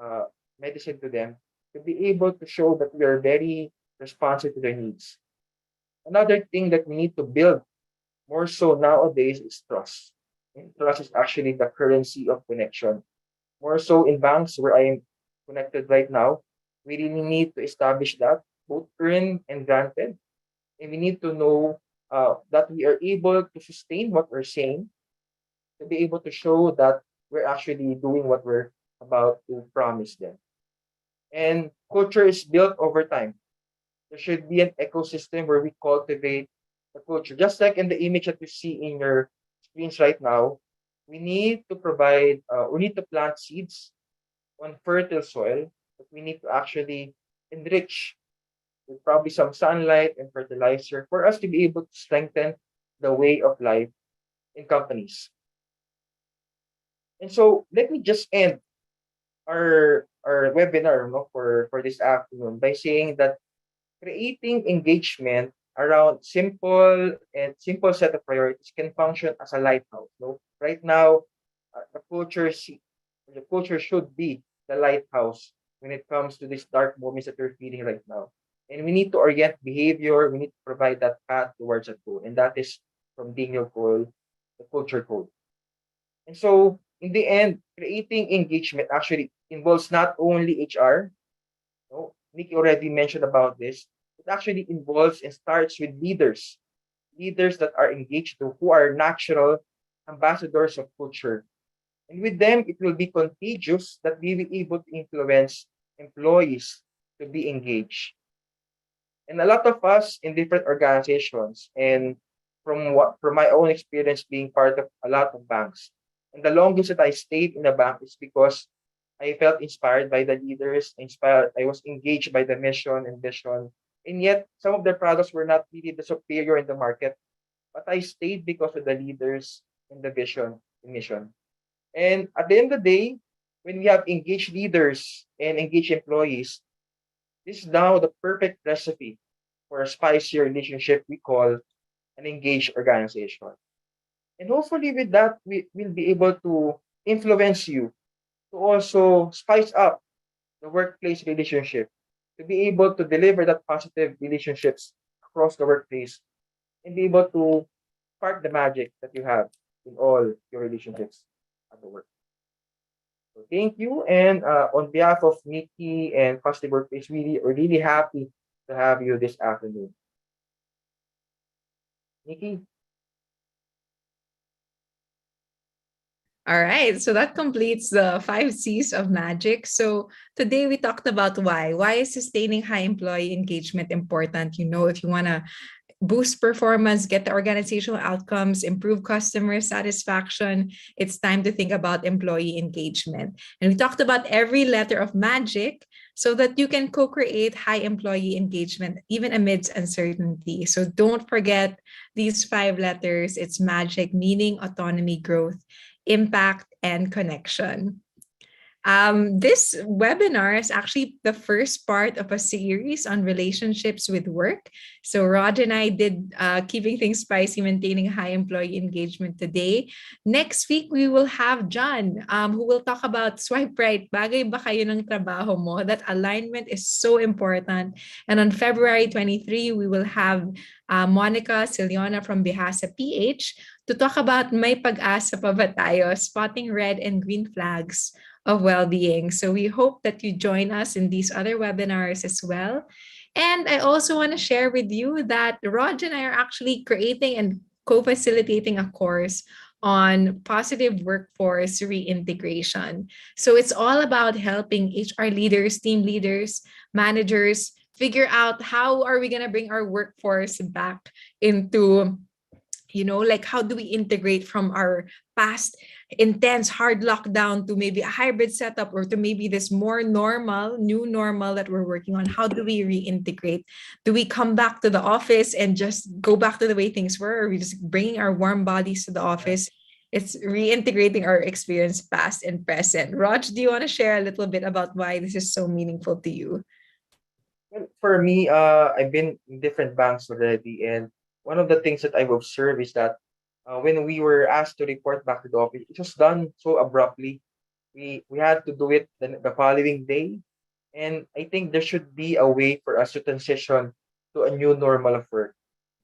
uh, medicine to them to be able to show that we are very responsive to their needs. Another thing that we need to build more so nowadays is trust. And trust is actually the currency of connection. More so in banks where I am connected right now, we really need to establish that, both earned and granted. And we need to know that we are able to sustain what we're saying, to be able to show that we're actually doing what we're about to promise them. And culture is built over time. There should be an ecosystem where we cultivate the culture. Just like in the image that you see in your screens right now, we need to plant seeds on fertile soil, but we need to actually enrich with probably some sunlight and fertilizer for us to be able to strengthen the way of life in companies. And so let me just end our webinar for this afternoon by saying that creating engagement around simple set of priorities can function as a lighthouse. No? Right now, the culture should be the lighthouse when it comes to these dark moments that we're feeling right now. And we need to orient behavior. We need to provide that path towards that goal, and that is from Daniel Cole, the culture code. And so, in the end, creating engagement actually involves not only HR. No, Nikki already mentioned about this. It actually involves and starts with leaders that are engaged, who are natural ambassadors of culture. And with them, it will be contagious that we will be able to influence employees to be engaged. And a lot of us in different organizations and from my own experience being part of a lot of banks. And the longest that I stayed in a bank is because I felt inspired by the leaders, inspired. I was engaged by the mission and vision. And yet, some of their products were not really the superior in the market. But I stayed because of the leaders and the vision and mission. And at the end of the day, when we have engaged leaders and engaged employees, this is now the perfect recipe for a spicier relationship we call an engaged organization. And hopefully, with that, we will be able to influence you to also spice up the workplace relationship, to be able to deliver that positive relationships across the workplace and be able to spark the magic that you have in all your relationships at the work. So thank you. And on behalf of Nikki and Positive Workplace, we're really happy to have you this afternoon. Nikki? All right, so that completes the 5 C's of magic. So today we talked about why. Why is sustaining high employee engagement important? If you want to boost performance, get the organizational outcomes, improve customer satisfaction, it's time to think about employee engagement. And we talked about every letter of magic so that you can co-create high employee engagement even amidst uncertainty. So don't forget these 5 letters. It's magic, meaning, autonomy, growth, impact, and connection. This webinar is actually the first part of a series on relationships with work. So Rod and I did keeping things spicy, maintaining high employee engagement today. Next week, we will have John who will talk about swipe right. Bagay ba kayo ng trabaho mo? That alignment is so important. And on February 23, we will have Monica Siliona from Behasa PH to talk about may pag-asa pa ba tayo, spotting red and green flags of well-being. So we hope that you join us in these other webinars as well. And I also want to share with you that Raj and I are actually creating and co-facilitating a course on positive workforce reintegration. So it's all about helping HR leaders, team leaders, managers figure out how are we going to bring our workforce back into, like how do we integrate from our past intense hard lockdown to maybe a hybrid setup or to maybe this more new normal that we're working on. How do we reintegrate? Do we come back to the office and just go back to the way things were? Or are we just bringing our warm bodies to the office? It's reintegrating our experience past and present. Raj, do you want to share a little bit about why this is so meaningful to you? Well, for me, I've been in different banks already, and one of the things that I've observed is that when we were asked to report back to the office, it was done so abruptly. We had to do it the following day, and I think there should be a way for us to transition to a new normal of work.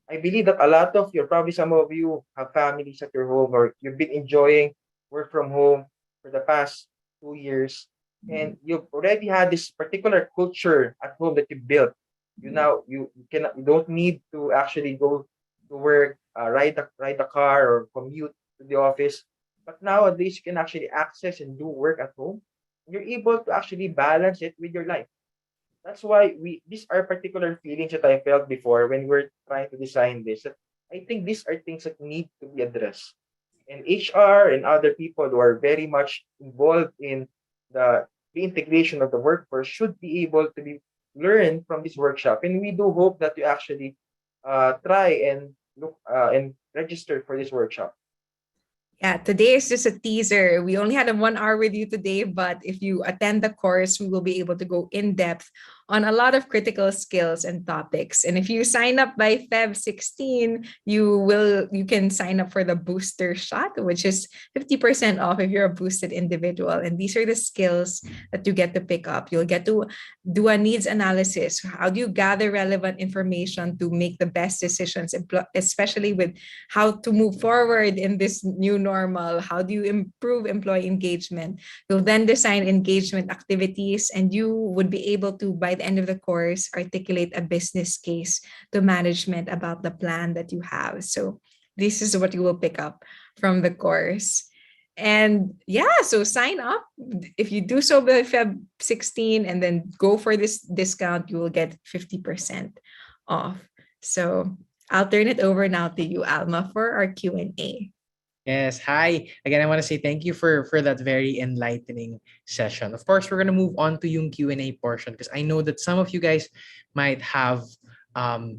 I believe that a lot of you, probably some of you, have families at your home, or you've been enjoying work from home for the past 2 years, and you've already had this particular culture at home that you built. You don't need to actually go to work, ride the car or commute to the office. But nowadays, you can actually access and do work at home. You're able to actually balance it with your life. That's why these are particular feelings that I felt before when we were trying to design this. That I think these are things that need to be addressed. And HR and other people who are very much involved in the integration of the workforce should be able to be learn from this workshop. And we do hope that you actually try and look and register for this workshop. Yeah, today is just a teaser. We only had a 1 hour with you today, but if you attend the course, we will be able to go in depth on a lot of critical skills and topics. And if you sign up by Feb 16, you can sign up for the booster shot, which is 50% off if you're a boosted individual. And these are the skills that you get to pick up. You'll get to do a needs analysis. How do you gather relevant information to make the best decisions, especially with how to move forward in this new normal? How do you improve employee engagement? You'll then design engagement activities, and you would be able to, by the end of the course, articulate a business case to management about the plan that you have. So this is what you will pick up from the course. And yeah, so sign up. If you do so by Feb 16 and then go for this discount, you will get 50% off. So I'll turn it over now to you, Alma, for our Q&A. Yes, hi. Again, I want to say thank you for that very enlightening session. Of course, we're going to move on to yung Q&A portion because I know that some of you guys might have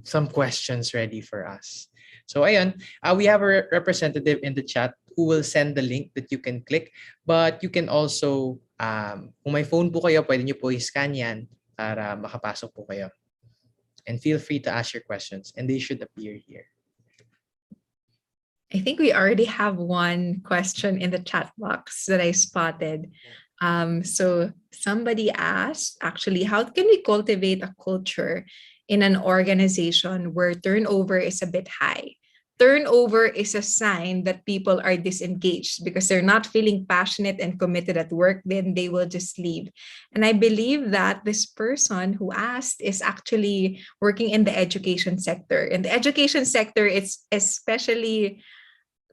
some questions ready for us. So ayun, we have a representative in the chat who will send the link that you can click. But you can also, kung may phone po kayo, pwede nyo po i-scan yan para makapasok po kayo. And feel free to ask your questions and they should appear here. I think we already have one question in the chat box that I spotted. So somebody asked, actually, how can we cultivate a culture in an organization where turnover is a bit high? Turnover is a sign that people are disengaged because they're not feeling passionate and committed at work, then they will just leave. And I believe that this person who asked is actually working in the education sector. In the education sector, it's especially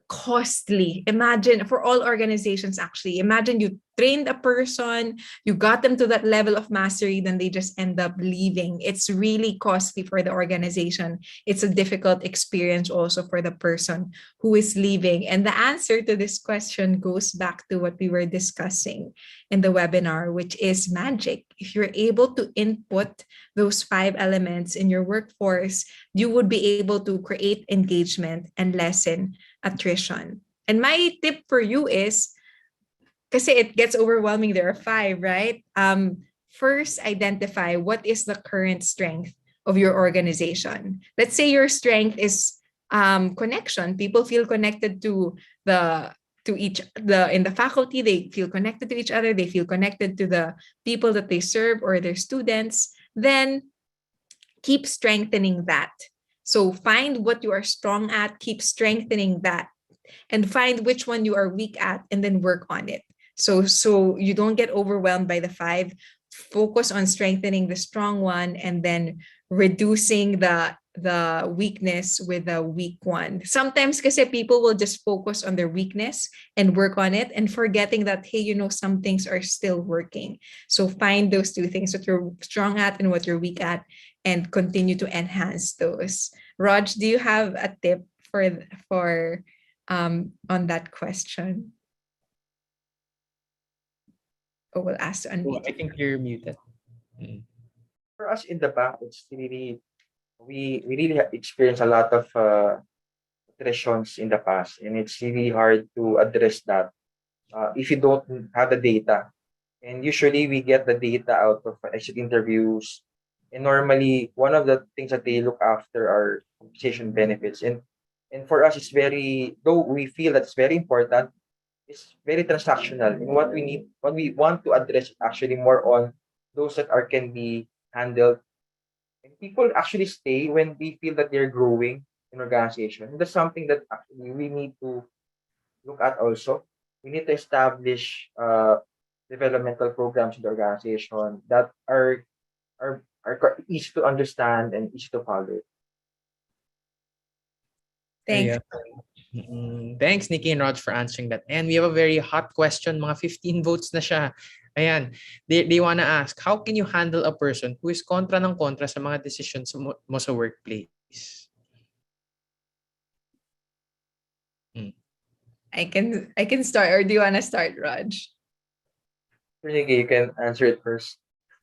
costly. Imagine, for all organizations, actually, imagine you trained a person, you got them to that level of mastery, then they just end up leaving. It's really costly for the organization. It's a difficult experience also for the person who is leaving. And the answer to this question goes back to what we were discussing in the webinar, which is magic. If you're able to input those 5 elements in your workforce, you would be able to create engagement and lessen attrition. And my tip for you is, kasi it gets overwhelming, there are 5, right? First, identify what is the current strength of your organization. Let's say your strength is connection. People feel connected to in the faculty, they feel connected to each other, they feel connected to the people that they serve or their students. Then keep strengthening that. So find what you are strong at, keep strengthening that, and find which one you are weak at, and then work on it. So you don't get overwhelmed by the 5. Focus on strengthening the strong one and then reducing the weakness with the weak one. Sometimes kasi people will just focus on their weakness and work on it and forgetting that, hey, some things are still working. So find those 2 things, what you're strong at and what you're weak at, and continue to enhance those. Raj, do you have a tip for on that question? Oh, we'll ask to unmute. I think you're muted. For us in the back, it's really we really experienced a lot of attritions in the past, and it's really hard to address that if you don't have the data. And usually we get the data out of exit interviews. And normally one of the things that they look after are compensation benefits. And for us, it's very, though we feel that's very important, it's very transactional. And what we want to address actually more on those that can be handled. And people actually stay when we feel that they're growing in organization. And that's something that actually we need to look at also. We need to establish developmental programs in the organization that are easy to understand and easy to follow. Thanks. Thanks, Nikki and Raj, for answering that. And we have a very hot question. Mga 15 votes na siya. Ayan. They want to ask, how can you handle a person who is kontra ng kontra sa mga decisions mo sa workplace? I can start, or do you want to start, Raj? Nikki, you can answer it first.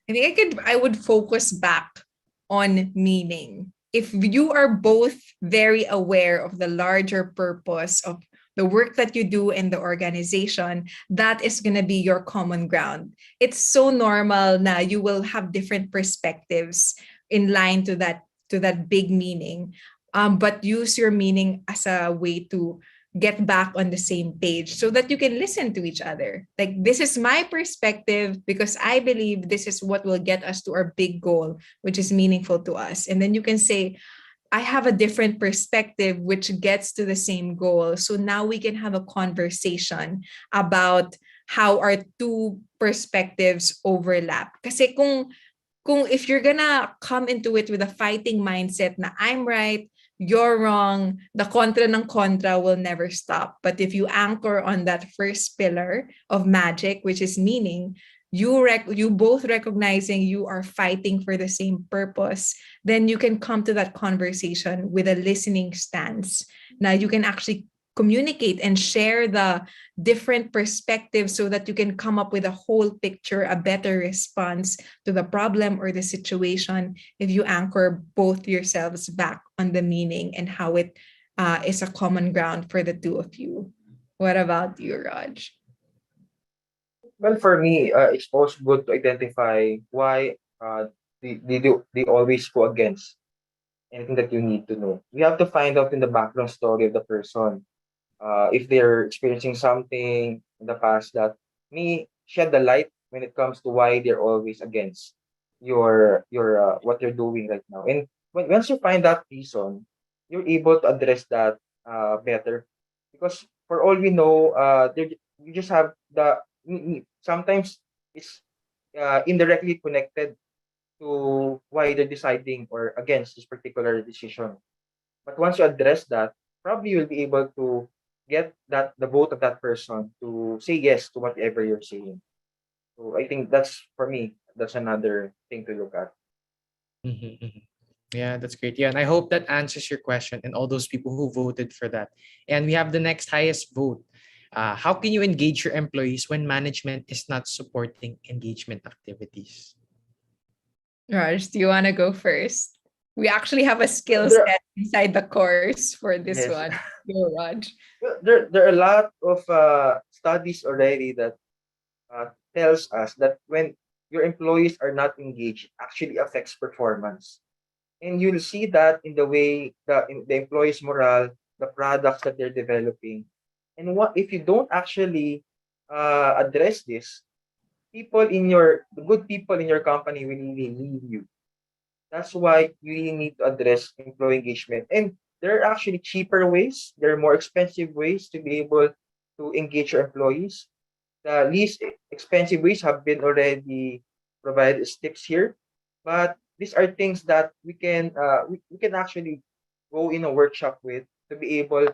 I think I would focus back on meaning. If you are both very aware of the larger purpose of the work that you do in the organization, that is going to be your common ground. It's so normal na you will have different perspectives in line to that big meaning. But use your meaning as a way to get back on the same page so that you can listen to each other. Like, this is my perspective because I believe this is what will get us to our big goal, which is meaningful to us. And then you can say, I have a different perspective which gets to the same goal. So now we can have a conversation about how our 2 perspectives overlap. Kasi kung if you're gonna come into it with a fighting mindset na I'm right, you're wrong, the kontra ng kontra will never stop. But if you anchor on that first pillar of magic, which is meaning, you both recognizing you are fighting for the same purpose, then you can come to that conversation with a listening stance. Now you can actually communicate and share the different perspectives so that you can come up with a whole picture, a better response to the problem or the situation if you anchor both yourselves back on the meaning and how it is a common ground for the two of you. What about you, Raj? Well, for me, it's also good to identify why they always go against anything that you need to know. You have to find out in the background story of the person. If they're experiencing something in the past that may shed the light when it comes to why they're always against your what you're doing right now. And once you find that reason, you're able to address that better. Because for all we know, you just have sometimes it's indirectly connected to why they're deciding or against this particular decision. But once you address that, probably you'll be able to get that the vote of that person to say yes to whatever you're saying. So I think that's for me, that's another thing to look at. Mhm, mhm. Yeah, that's great. Yeah, and I hope that answers your question and all those people who voted for that. And we have the next highest vote. How can you engage your employees when management is not supporting engagement activities? Raj, do you want to go first? We actually have a skill There, set inside the course for this yes, one. Go, Raj. there are a lot of studies already that tells us that when your employees are not engaged, it actually affects performance. And you'll see that in the way the employees' morale, the products that they're developing. And what if you don't actually address this, the good people in your company will really leave you. That's why you really need to address employee engagement. And there are actually cheaper ways, there are more expensive ways to be able to engage your employees. The least expensive ways have been already provided as tips here, but these are things that we can actually go in a workshop with to be able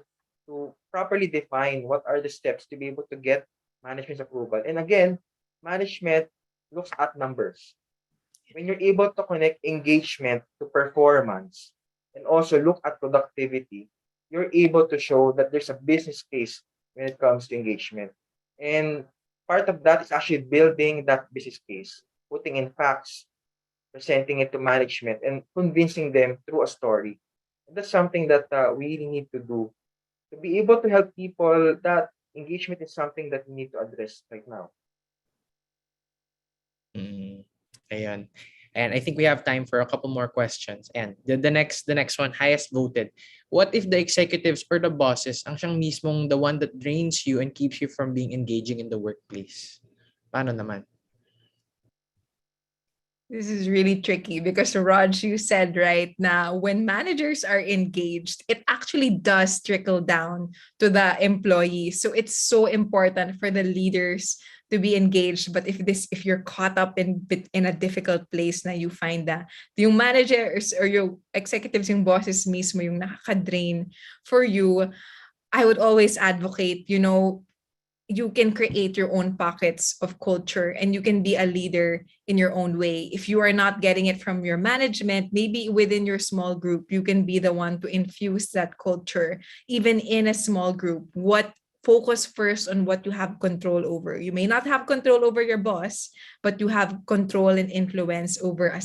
to properly define what are the steps to be able to get management's approval. And again, management looks at numbers. When you're able to connect engagement to performance and also look at productivity, you're able to show that there's a business case when it comes to engagement. And part of that is actually building that business case, putting in facts, presenting it to management, and convincing them through a story. And that's something that we really need to do to be able to help people that engagement is something that we need to address right now. Mm, ayan. And I think we have time for a couple more questions. And the next one, highest voted. What if the executives or the bosses ang siyang mismong the one that drains you and keeps you from being engaging in the workplace? Paano naman? This is really tricky because Raj, you said right now, when managers are engaged, it actually does trickle down to the employees. So it's so important for the leaders to be engaged. But if you're caught up in a difficult place na you find that yung managers or yung executives, yung bosses mismo yung nakaka-drain for you, I would always advocate, you can create your own pockets of culture and you can be a leader in your own way. If you are not getting it from your management, maybe within your small group, you can be the one to infuse that culture, even in a small group. What focus first on what you have control over. You may not have control over your boss, but you have control and influence over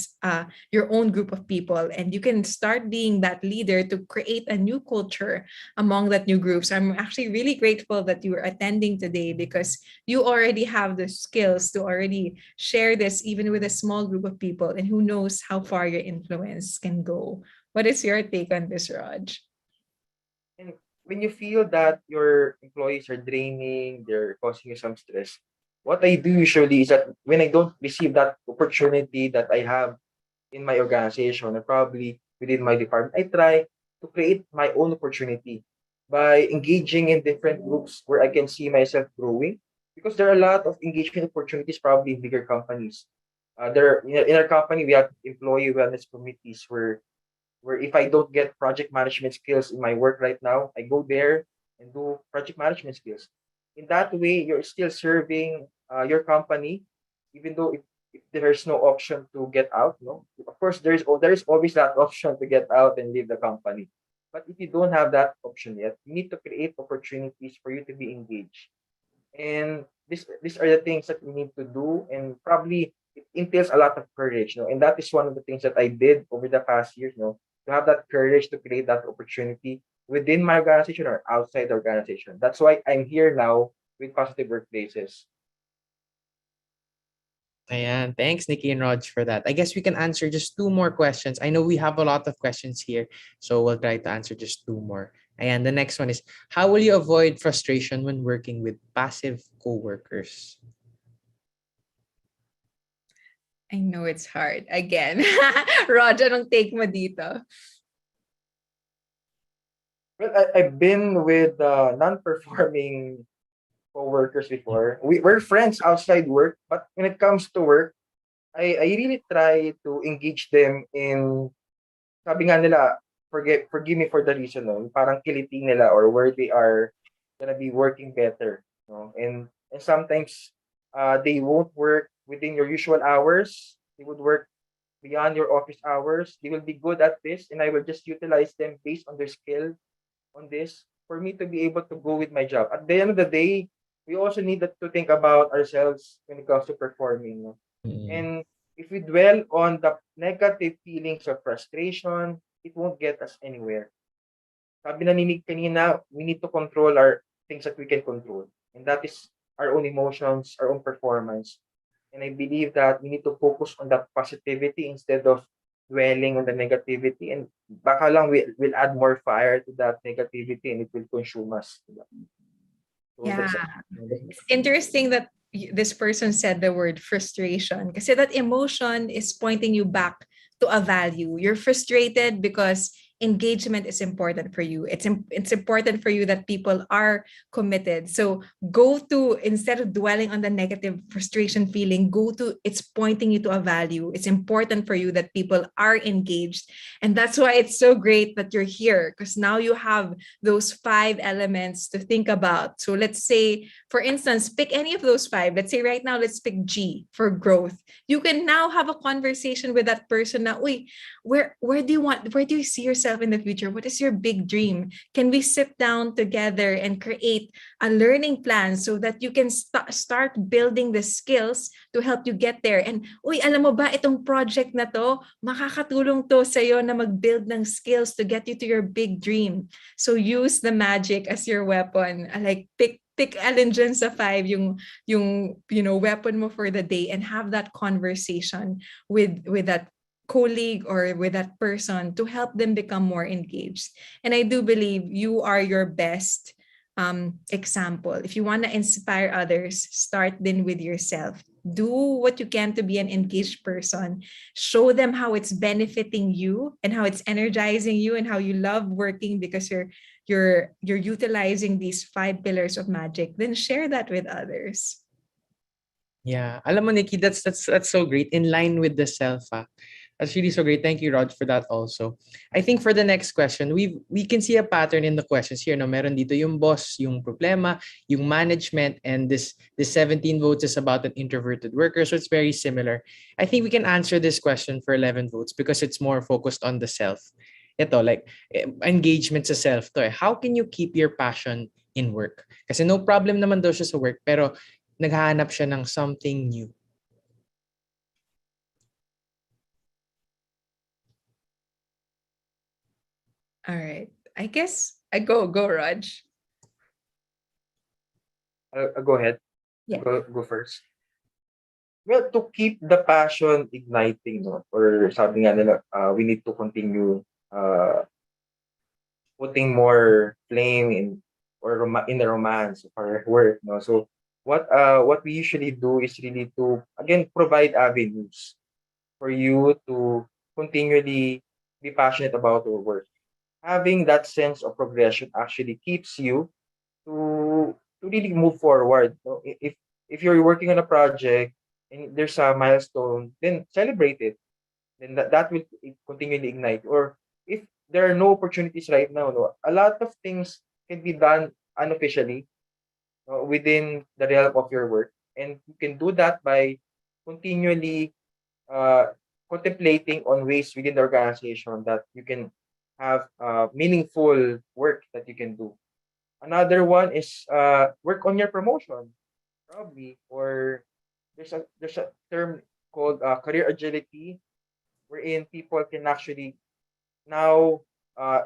your own group of people. And you can start being that leader to create a new culture among that new group. So I'm actually really grateful that you are attending today because you already have the skills to already share this even with a small group of people. And who knows how far your influence can go. What is your take on this, Raj? And when you feel that your employees are draining, they're causing you some stress, what I do usually is that when I don't receive that opportunity that I have in my organization or probably within my department, I try to create my own opportunity by engaging in different groups where I can see myself growing. Because there are a lot of engagement opportunities probably in bigger companies. In our company, we have employee wellness committees where if I don't get project management skills in my work right now, I go there and do project management skills. In that way, you're still serving your company even though if there's no option to get out, no, of course there's always that option to get out and leave the company. But if you don't have that option yet, you need to create opportunities for you to be engaged. And these are the things that we need to do, and probably it entails a lot of courage, and that is one of the things that I did over the past years, to have that courage to create that opportunity within my organization or outside the organization. That's why I'm here now with Positive Workplaces. Ayan. Thanks, Nikki and Raj, for that. I guess we can answer just two more questions. I know we have a lot of questions here, so we'll try to answer just two more. And the next one is, how will you avoid frustration when working with passive coworkers? I know it's hard. Again. Raj, anong take mo dito? Well, I've been with non-performing coworkers before. We're friends outside work, but when it comes to work, I really try to engage them in, sabi nga nila, forgive me for the reason, no? Parang kiliting nila or where they are gonna be working better. No? And sometimes they won't work within your usual hours. They would work beyond your office hours. They will be good at this, and I will just utilize them based on their skill on this for me to be able to go with my job. At the end of the day, we also need to think about ourselves when it comes to performing. No? Mm. And if we dwell on the negative feelings of frustration, it won't get us anywhere. Sabi na ni Nick kanina, we need to control our things that we can control. And that is our own emotions, our own performance. And I believe that we need to focus on that positivity instead of dwelling on the negativity. And baka lang we'll add more fire to that negativity and it will consume us. Diba? So Yeah. that's It's interesting that this person said the word frustration kasi that emotion is pointing you back to a value. You're frustrated because engagement is important for you. It's important for you that people are committed. So go to, instead of dwelling on the negative frustration feeling, go to, it's pointing you to a value. It's important for you that people are engaged. And that's why it's so great that you're here, because now you have those 5 elements to think about. So let's say, for instance, pick any of those 5. Let's say right now, let's pick G for growth. You can now have a conversation with that person na, uy, where do you see yourself in the future? What is your big dream? Can we sit down together and create a learning plan so that you can start building the skills to help you get there? And, uy, alam mo ba, itong project na to, makakatulong to sa'yo na mag-build ng skills to get you to your big dream. So use the magic as your weapon. Like, pick alin dyan sa 5 yung weapon mo for the day, and have that conversation with that colleague or with that person to help them become more engaged. And I do believe you are your best example. If you want to inspire others, start then with yourself. Do what you can to be an engaged person. Show them how it's benefiting you and how it's energizing you and how you love working because you're utilizing these 5 pillars of magic. Then share that with others. Yeah. Alam mo, Nikki, that's so great. In line with the self. That's really so great. Thank you, Rod, for that also. I think for the next question, we can see a pattern in the questions here. No, meron dito yung boss, yung problema, yung management, and this 17 votes is about an introverted worker. So it's very similar. I think we can answer this question for 11 votes because it's more focused on the self. Ito, like engagement sa self to. How can you keep your passion in work? Kasi no problem naman daw siya sa work, pero naghahanap siya ng something new. All right. I guess I go, Raj. go ahead. Yeah. Go first. Well, to keep the passion igniting, no? Or sabi nga nila, we need to continue putting more flame in the romance of our work, no? So what we usually do is really to again provide avenues for you to continually be passionate about your work. Having that sense of progression actually keeps you to really move forward. No? If you're working on a project and there's a milestone, then celebrate it. Then that will continually ignite. Or if there are no opportunities right now, no, a lot of things can be done unofficially, within the realm of your work, and you can do that by continually contemplating on ways within the organization that you can have meaningful work that you can do. Another one is work on your promotion, probably, or there's a term called career agility, wherein people can actually now,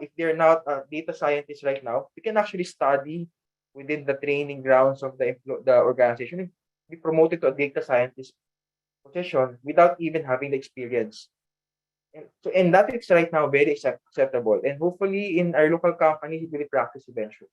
if they're not a data scientist right now, they can actually study within the training grounds of the organization and be promoted to a data scientist position without even having the experience. And that is right now very acceptable. And hopefully in our local company, it will practice eventually.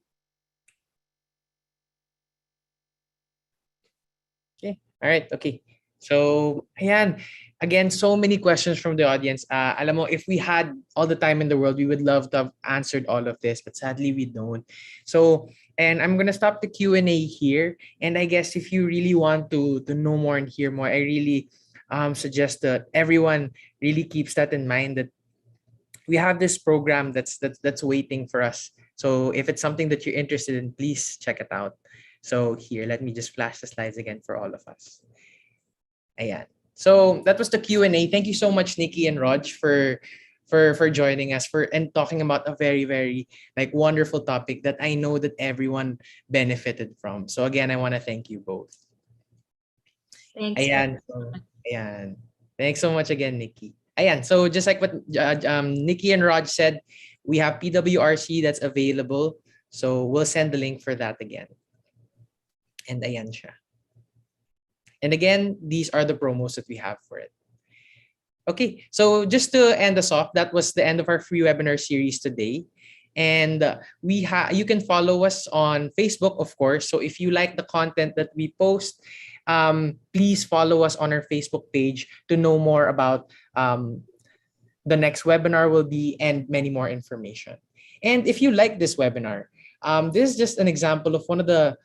Okay. All right. Okay. So, ayan. Again, so many questions from the audience. Alam mo, if we had all the time in the world, we would love to have answered all of this, but sadly we don't. So, and I'm gonna stop the Q&A here. And I guess if you really want to know more and hear more, I really suggest that everyone really keeps that in mind, that we have this program that's waiting for us. So if it's something that you're interested in, please check it out. So here, let me just flash the slides again for all of us. Ayan. So that was the Q&A. Thank you so much, Nikki and Raj, for joining us for and talking about a very, very like wonderful topic that I know that everyone benefited from. So again, I want to thank you both. Thanks. Ayan. So, ayan. Thanks so much again, Nikki. Ayan. So just like what Nikki and Raj said, we have PWRC that's available. So we'll send the link for that again. And ayan siya. And again, these are the promos that we have for it. Okay, so just to end us off, that was the end of our free webinar series today. And you can follow us on Facebook, of course. So if you like the content that we post, please follow us on our Facebook page to know more about the next webinar will be and many more information. And if you like this webinar, this is just an example of one of the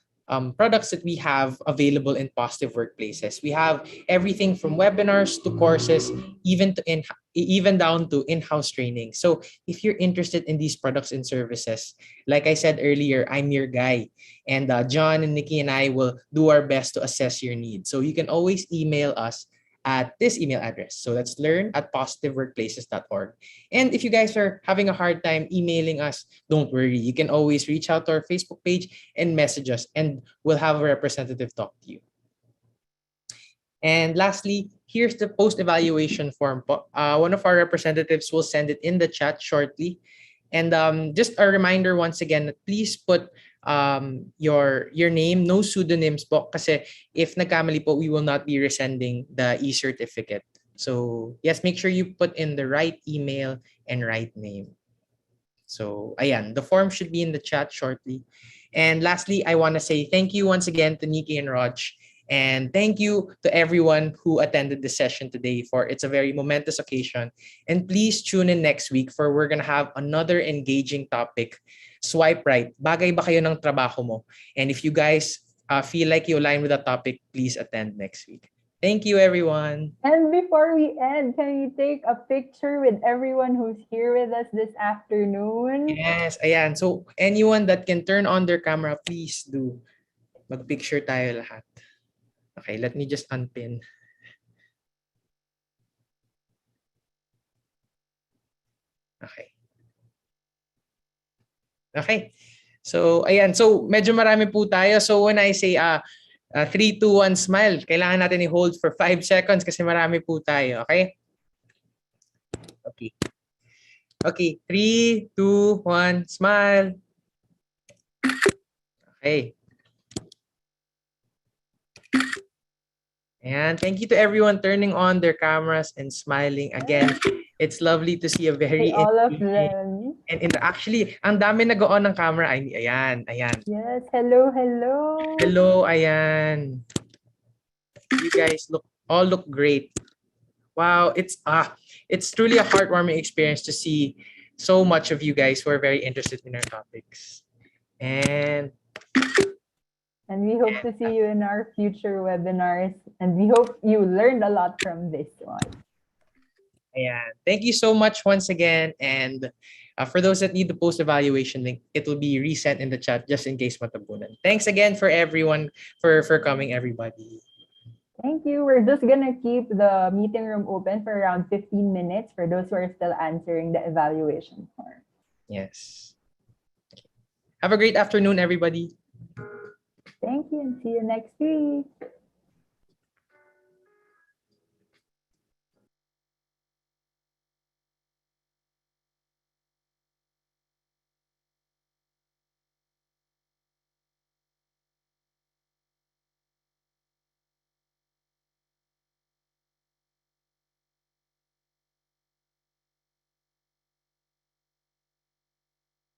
products that we have available in Positive Workplaces. We have everything from webinars to courses, even down to in-house training. So if you're interested in these products and services, like I said earlier, I'm your guy. And John and Nikki and I will do our best to assess your needs. So you can always email us at this email address. So that's learn@positiveworkplaces.org. And if you guys are having a hard time emailing us, don't worry. You can always reach out to our Facebook page and message us, and we'll have a representative talk to you. And lastly, here's the post-evaluation form. One of our representatives will send it in the chat shortly. And just a reminder once again, please put your name, no pseudonyms po, kasi if nagkamali po, we will not be resending the e-certificate. So yes, make sure you put in the right email and right name. So ayan, the form should be in the chat shortly. And lastly, I want to say thank you once again to Nikki and Raj. And thank you to everyone who attended the session today, for it's a very momentous occasion. And please tune in next week, for we're going to have another engaging topic. Swipe right. Bagay ba kayo ng trabaho mo? And if you guys feel like you align with the topic, please attend next week. Thank you, everyone. And before we end, can you take a picture with everyone who's here with us this afternoon? Yes, ayan. So anyone that can turn on their camera, please do. Mag-picture tayo lahat. Okay, let me just unpin. Okay. Okay. So, ayan. So, medyo marami po tayo. So, when I say 3, 2, 1, smile, kailangan natin i-hold for 5 seconds kasi marami po tayo. Okay? Okay. Okay. 3, 2, 1, smile. Okay. And thank you to everyone turning on their cameras and smiling. Again, it's lovely to see a very all of them. And actually, ang dami nag-on ng camera. Ayan, ayan. Yes, hello, hello. Hello, ayan. You guys all look great. Wow, it's truly a heartwarming experience to see so much of you guys who are very interested in our topics. And we hope to see you in our future webinars. And we hope you learned a lot from this one. Ayan. Thank you so much once again. And for those that need the post-evaluation link, it will be resent in the chat just in case matabunan. Thanks again for everyone for coming, everybody. Thank you. We're just gonna keep the meeting room open for around 15 minutes for those who are still answering the evaluation form. Yes. Have a great afternoon, everybody. Thank you and see you next week.